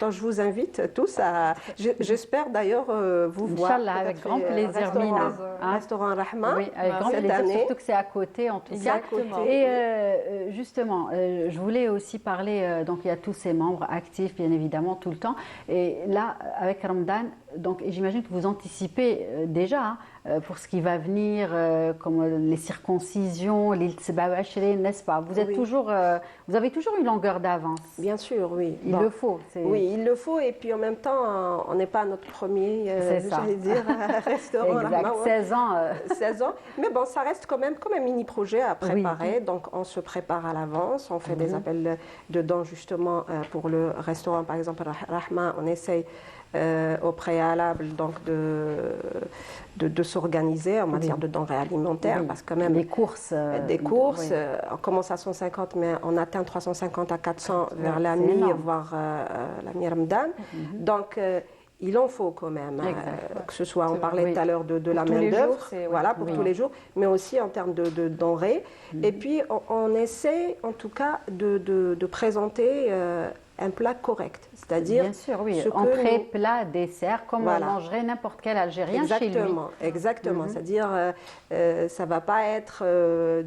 Donc je vous invite tous à. J'espère d'ailleurs vous voir. Inch'Allah, avec grand plaisir, Mina. Restaurant Rahma. Oui, avec grand plaisir, surtout que c'est à côté en tout cas. Et justement, je voulais aussi parler. Donc il y a tous ces membres actifs, bien évidemment, tout le temps. Et là, avec Ramadan, donc j'imagine que vous anticipez déjà. Pour ce qui va venir, comme les circoncisions, les tsebawachri, n'est-ce pas? Vous avez toujours une longueur d'avance. Bien sûr, oui. Il le faut. Oui, il le faut. Et puis en même temps, on n'est pas notre premier, j'allais dire, restaurant. Exact. 16 ans. 16 ans. Mais bon, ça reste quand même comme un mini-projet à préparer. Donc on se prépare à l'avance. On fait des appels de dons justement pour le restaurant, par exemple, Rahma. On essaye au préalable donc de s'organiser en matière de denrées alimentaires, parce que quand même des courses, on commence à 150 mais on atteint 350 à 400 vers la mi, voire la mi-Ramadan. Donc il en faut quand même, que ce soit, on parlait tout à l'heure de la main-d'œuvre, voilà, pour tous les jours, mais aussi en termes de denrées. Et puis on essaie en tout cas de présenter un plat correct, c'est-à-dire bien sûr, entrée, plat, dessert, comme on mangerait n'importe quel Algérien chez lui. Exactement. C'est-à-dire ça va pas être un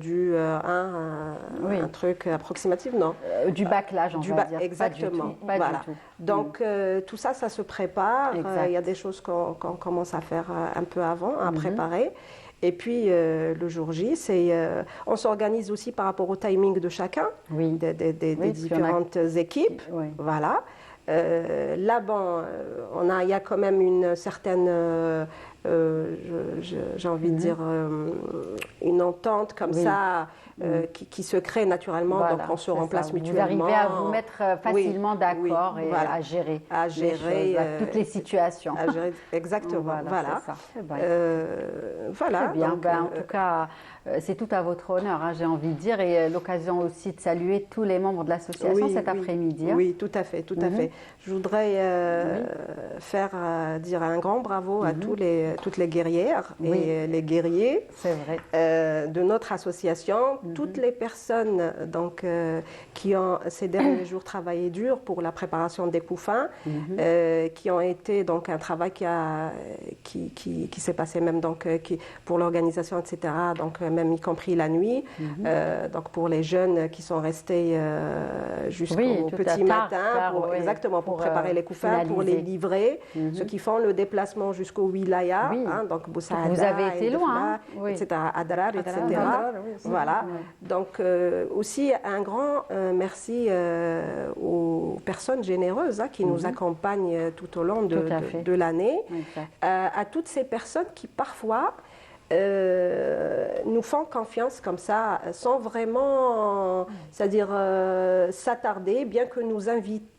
truc approximatif, non. Du bâclage, on va dire. Exactement. Pas du tout. Donc tout ça se prépare. Il y a des choses qu'on commence à faire un peu avant, à préparer. Et puis le jour J, on s'organise aussi par rapport au timing de chacun, des différentes équipes. Voilà. Là-bas, il y a quand même une certaine, j'ai envie de dire, une entente comme ça. Qui se crée naturellement, donc on se remplace mutuellement. Vous arrivez à vous mettre facilement d'accord et à gérer toutes les situations. Exactement. Voilà. Très bien. Donc, en tout cas, c'est tout à votre honneur, j'ai envie de dire, et l'occasion aussi de saluer tous les membres de l'association cet après-midi. Oui, tout à fait. Je voudrais dire un grand bravo à toutes les guerrières et les guerriers de notre association. Toutes les personnes donc, qui ont ces derniers jours travaillé dur pour la préparation des couffins, qui ont été donc un travail qui s'est passé même donc, pour l'organisation, etc., donc même y compris la nuit, donc pour les jeunes qui sont restés jusqu'au petit matin, pour préparer les couffins, pour les livrer, ceux qui font le déplacement jusqu'au wilaya, donc Boussaada, vous avez été loin, etc., Adrar, etc. Voilà. Donc aussi un grand merci aux personnes généreuses qui nous accompagnent tout au long de l'année, à toutes ces personnes qui parfois nous font confiance comme ça, sans vraiment, c'est-à-dire s'attarder, bien que nous invitons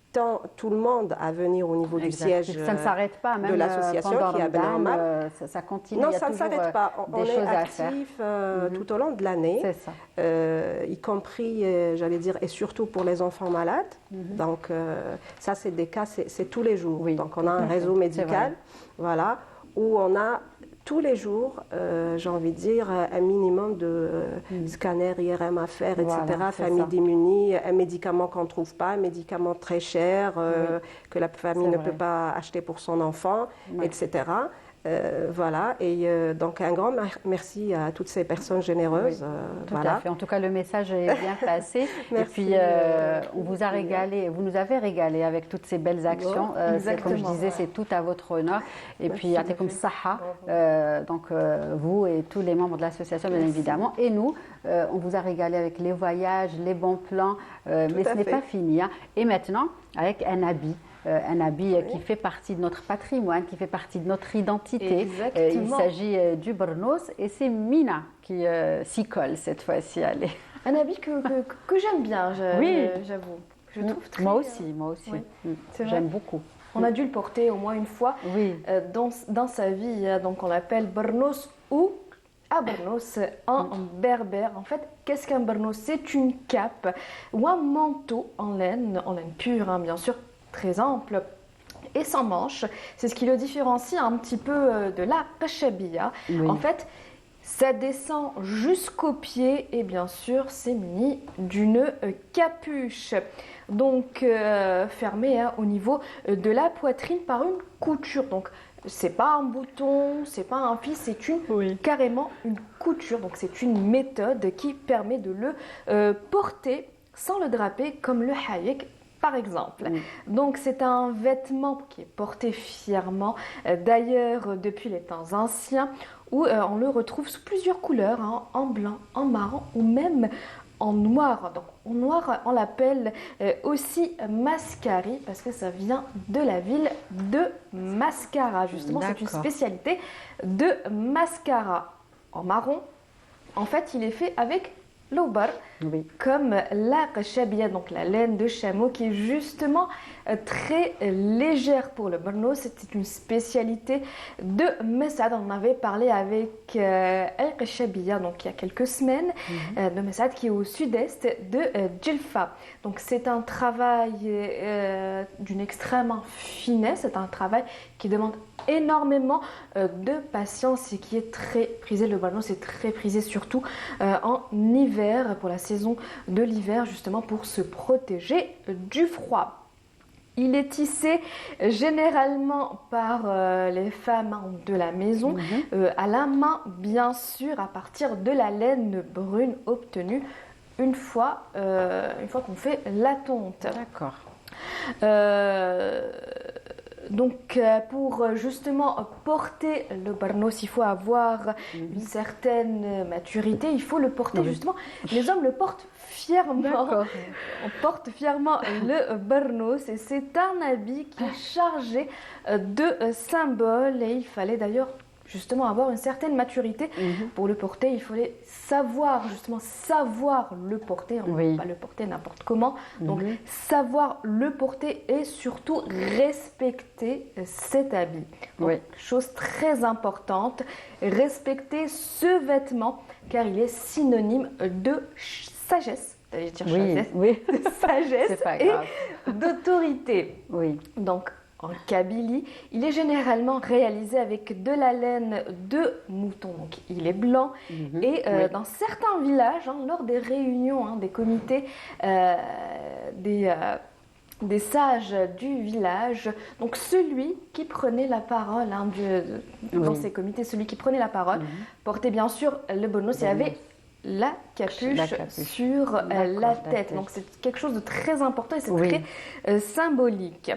tout le monde à venir au niveau du siège ça ne s'arrête pas, même de l'association qui est à Ben Omar. Ça continue. Non, ça ne s'arrête pas. On est actifs tout au long de l'année, y compris, j'allais dire, et surtout pour les enfants malades. Donc ça, c'est des cas, c'est tous les jours. Donc on a un réseau médical, voilà, où on a tous les jours, j'ai envie de dire, un minimum de scanners, IRM à faire, etc. Famille démunie, un médicament qu'on ne trouve pas, un médicament très cher que la famille ne peut pas acheter pour son enfant, etc. Voilà, et donc un grand merci à toutes ces personnes généreuses. Tout à fait. En tout cas, le message est bien passé. Et puis, on vous a régalé, vous nous avez régalé avec toutes ces belles actions. Comme je disais, c'est tout à votre honneur. Et puis, Yatikum Saha, donc vous et tous les membres de l'association, bien évidemment. Et nous, on vous a régalé avec les voyages, les bons plans. Mais ce n'est pas fini. Hein. Et maintenant, avec un habit. Qui fait partie de notre patrimoine, qui fait partie de notre identité. Il s'agit du Bornos et c'est Mina qui s'y colle cette fois-ci. Allez. Un habit que j'aime bien, j'avoue. Je trouve très... Moi aussi. Oui. J'aime beaucoup. On a dû le porter au moins une fois dans sa vie. Donc on l'appelle Bornos ou Abornos en berbère. En fait, qu'est-ce qu'un Bornos? C'est une cape ou un manteau en laine pure, hein, bien sûr, très ample et sans manches. C'est ce qui le différencie un petit peu de la Kashabia. En fait, ça descend jusqu'aux pieds et bien sûr, c'est muni d'une capuche. Donc, fermée au niveau de la poitrine par une couture. Donc, c'est pas un bouton, c'est pas un fil, c'est carrément une couture. Donc, c'est une méthode qui permet de le porter sans le draper comme le hayek par exemple. Donc c'est un vêtement qui est porté fièrement, d'ailleurs depuis les temps anciens, où on le retrouve sous plusieurs couleurs, hein, en blanc, en marron ou même en noir. Donc en noir, on l'appelle aussi mascari parce que ça vient de la ville de Mascara. Justement, c'est une spécialité de Mascara. En marron, en fait, il est fait avec l'obar, comme la kashabia, donc la laine de chameau, qui est justement très légère pour le Bornos. C'était une spécialité de Messad. On avait parlé avec El Kashabia, donc il y a quelques semaines, de Messad, qui est au sud-est de Djelfa. Donc c'est un travail d'une extrême finesse, c'est un travail qui demande énormément de patience et qui est très prisé. Le Bornos est très prisé surtout en hiver, pour la saison de l'hiver, justement pour se protéger du froid. Il est tissé généralement par les femmes de la maison, à la main bien sûr, à partir de la laine brune obtenue une fois qu'on fait la tonte. D'accord. Donc pour justement porter le Bornos, il faut avoir une certaine maturité, il faut le porter justement. Les hommes le portent fièrement. On porte fièrement le Bornos et c'est un habit qui est chargé de symboles et il fallait d'ailleurs justement avoir une certaine maturité pour le porter. Il fallait savoir le porter. On ne peut pas le porter n'importe comment. Donc savoir le porter et surtout respecter cet habit. Donc, chose très importante, respecter ce vêtement car il est synonyme de sagesse. J'allais dire sagesse et d'autorité. Donc en Kabylie, il est généralement réalisé avec de la laine de mouton, donc il est blanc. Et dans certains villages, hein, lors des réunions, des comités, des sages du village, donc celui qui prenait la parole dans ces comités, celui qui prenait la parole, portait bien sûr le Bornos et avait la capuche sur la tête. Donc c'est quelque chose de très important et c'est très symbolique.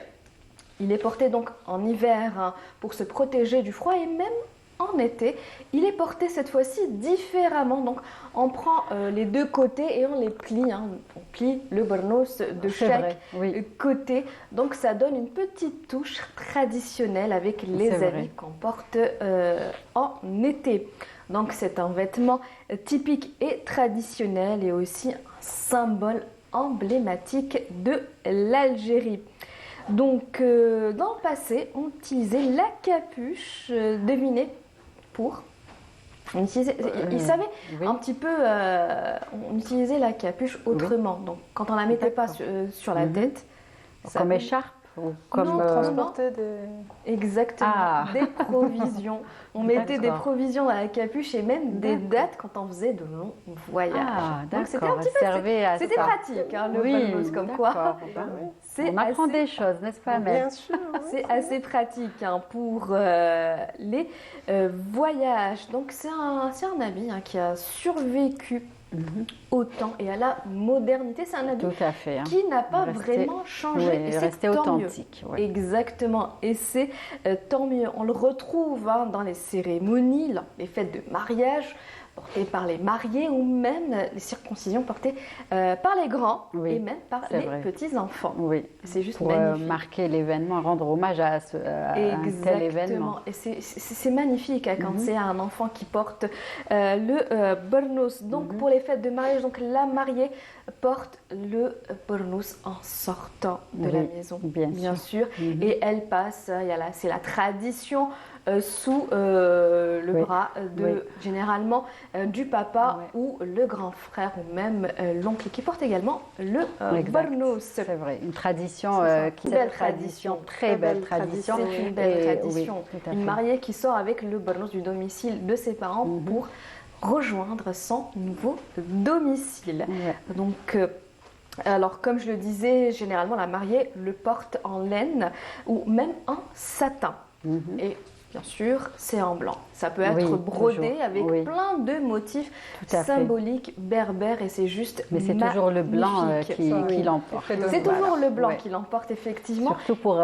Il est porté donc en hiver pour se protéger du froid et même en été. Il est porté cette fois-ci différemment. Donc on prend les deux côtés et on les plie. On plie le Bornos de chaque côté. Donc ça donne une petite touche traditionnelle avec les habits qu'on porte en été. Donc c'est un vêtement typique et traditionnel et aussi un symbole emblématique de l'Algérie. Donc, dans le passé, on utilisait la capuche, devinez, pour... Ils savaient un petit peu... on utilisait la capuche autrement. Donc, quand on ne la mettait pas sur la tête... Comme écharpe. ou comme transporter des... Exactement, des provisions. On mettait des provisions dans la capuche et même des dates quand on faisait de longs voyages. Donc c'était un petit peu... C'était pratique, hein, le balnos, comme quoi. On apprend des choses, n'est-ce pas, Amel? Bien sûr. C'est assez pratique hein, pour les voyages. Donc c'est un habit hein, qui a survécu au temps et à la modernité. C'est un habit qui n'a pas vraiment changé. Et c'est resté authentique. Ouais. Exactement. Et c'est tant mieux. On le retrouve hein, dans les cérémonies, les fêtes de mariage, portées par les mariés ou même les circoncisions portées par les grands et même par les petits-enfants. Oui. C'est juste pour magnifique. Marquer l'événement, rendre hommage à un tel événement. Et c'est magnifique hein, quand c'est un enfant qui porte le burnos. Donc pour les fêtes de mariage, donc la mariée porte le burnos en sortant de la maison, bien sûr. Et elle passe, c'est la tradition sous le bras de généralement du papa ou le grand frère ou même l'oncle qui porte également le burnos. C'est vrai, une tradition très belle tradition. C'est une belle tradition. Une mariée qui sort avec le burnos du domicile de ses parents pour rejoindre son nouveau domicile. Donc alors, comme je le disais, généralement la mariée le porte en laine ou même en satin. Et bien sûr, c'est en blanc. Ça peut être brodé avec plein de motifs symboliques berbères et c'est juste Mais c'est toujours le blanc qui l'emporte. C'est toujours le blanc qui l'emporte, effectivement. Surtout pour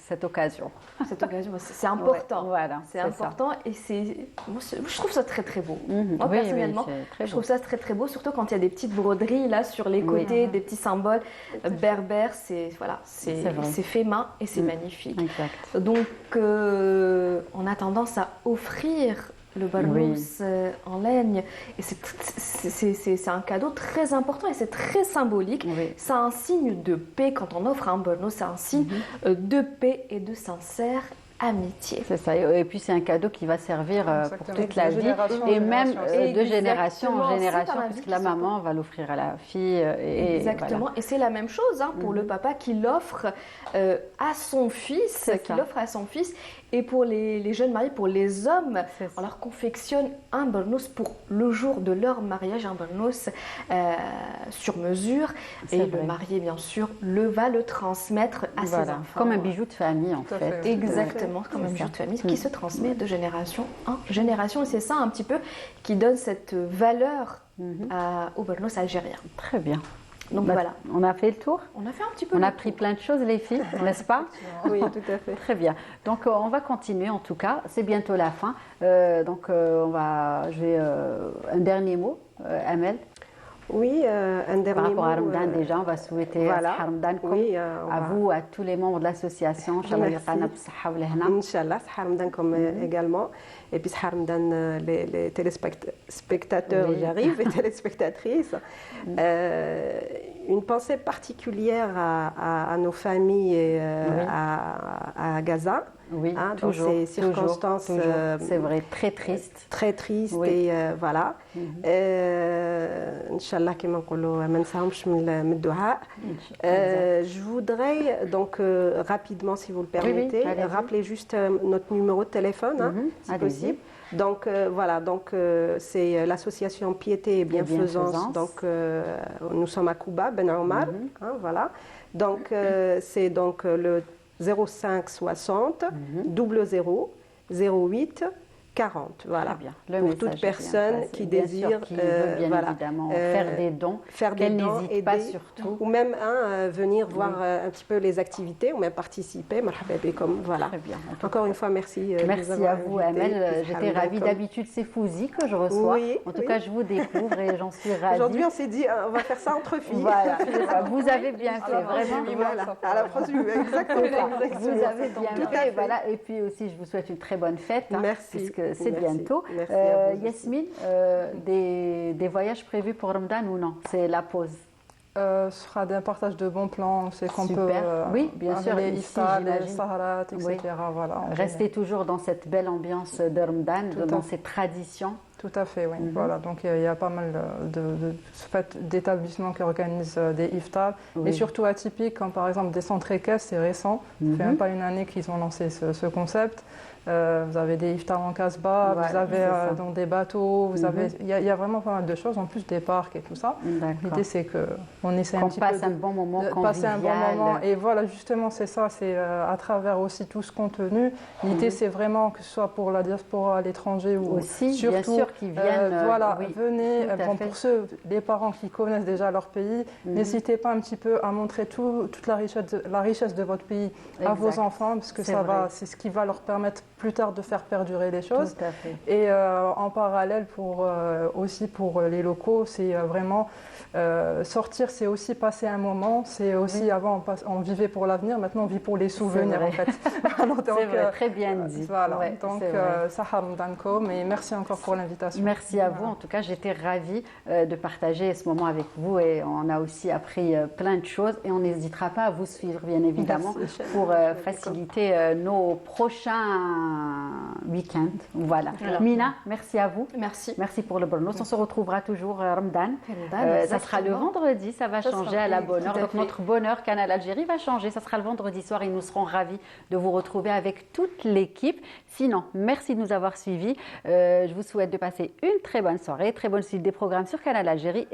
cette occasion. Cette occasion, c'est important. Voilà, c'est important et je trouve ça très très beau. Moi, Oui, personnellement, je trouve ça très très beau, surtout quand il y a des petites broderies là sur les côtés, des petits symboles berbères. C'est fait main et c'est magnifique. Exact. Donc, on a tendance à offrir le burnos en laine et c'est un cadeau très important et c'est très symbolique. C'est un signe de paix quand on offre un burnos, c'est un signe de paix et de sincère amitié. C'est ça, et puis c'est un cadeau qui va servir pour toute la vie et même de génération en génération puisque la maman va l'offrir à la fille. Exactement, voilà. et c'est la même chose hein, pour le papa qui l'offre à son fils, et pour les jeunes mariés, pour les hommes, on leur confectionne un burnos pour le jour de leur mariage, un burnos sur mesure et le marié bien sûr va le transmettre à ses enfants. Comme un bijou de famille en fait. Exactement, comme un bijou de famille qui se transmet de génération en génération et c'est ça un petit peu qui donne cette valeur au burnos algérien. Très bien. Donc voilà. On a fait le tour. On a fait un petit peu. On a pris plein de choses les filles, n'est-ce pas? Oui, tout à fait. Très bien. Donc on va continuer en tout cas. C'est bientôt la fin. Un dernier mot, Amel. Oui, un dernier mot. Par rapport à Ramadan déjà, on va souhaiter Ramadan à vous, à tous les membres de l'association. Inch'Allah, Ramadan également. Et puis Ramadan, les téléspectateurs, j'arrive, les téléspectatrices. Une pensée particulière à nos familles et à Gaza. Oui, dans ces circonstances, c'est vrai, très tristes. Très tristes et voilà. Inch'Allah, كما نقولوا ما نساهمش من الدعاء. Je voudrais donc rapidement, si vous le permettez, rappeler juste notre numéro de téléphone, si possible. Donc voilà, c'est l'association Piété et Bienfaisance. Donc nous sommes à Kouba, Ben Omar, voilà. Donc c'est donc le 05 60 00 08 40. Voilà. Pour toute personne qui désire évidemment faire des dons, qu'elle n'hésite pas surtout. Ou même venir voir un petit peu les activités ou même participer. Voilà. Très bien. Encore une fois, merci. Merci à vous, Amel. J'étais ravie. D'habitude, c'est Fouzi que je reçois. En tout cas, je vous découvre et j'en suis ravie. Aujourd'hui, on s'est dit, on va faire ça entre filles. Voilà. Vous avez bien fait, vraiment. Voilà. À la prochaine, exactement. Vous avez bien fait. Voilà. Et puis aussi, je vous souhaite une très bonne fête. Merci. C'est bientôt. Yasmine, des voyages prévus pour Ramadan ou non? C'est la pause. Ce sera un partage de bons plans, c'est qu'on peut oui, bien sûr, les iftar, les saharat, etc. Voilà, rester toujours dans cette belle ambiance de Ramadan, dans ces traditions. Tout à fait, oui. Voilà, donc il y a pas mal d'établissements qui organisent des iftars, et surtout atypiques, comme par exemple des centres équestres, c'est récent. Ça fait même pas une année qu'ils ont lancé ce concept. Vous avez des iftars en Casbah, vous avez dans des bateaux, il y a vraiment pas mal de choses, en plus des parcs et tout ça. L'idée c'est qu'on essaie un petit peu un bon moment, de passer un bon moment. Et voilà, justement, c'est ça, c'est à travers aussi tout ce contenu. L'idée c'est vraiment que ce soit pour la diaspora à l'étranger ou aussi, surtout, bien sûr, qui viennent. voilà, venez. Bon, pour ceux, les parents qui connaissent déjà leur pays, n'hésitez pas un petit peu à montrer toute la richesse de votre pays à vos enfants, parce que c'est ce qui va leur permettre plus tard de faire perdurer les choses. Tout à fait. Et en parallèle, aussi pour les locaux, c'est vraiment sortir, c'est aussi passer un moment. C'est aussi avant on vivait pour l'avenir, maintenant on vit pour les souvenirs en fait. C'est vrai, très bien dit. Voilà, donc Sahar Mdankom, et merci encore pour l'invitation. Merci à vous. En tout cas, j'étais ravie de partager ce moment avec vous, et on a aussi appris plein de choses, et on n'hésitera pas à vous suivre bien évidemment pour faciliter nos prochains week-end. Voilà. Mina, merci à vous. Merci. Merci pour le Bornos. On se retrouvera toujours Ramadan. Ça sera le vendredi, ça va changer à la bonne heure. Donc notre bonheur Canal Algérie va changer. Ça sera le vendredi soir et nous serons ravis de vous retrouver avec toute l'équipe. Sinon, merci de nous avoir suivis. Je vous souhaite de passer une très bonne soirée, très bonne suite des programmes sur Canal Algérie.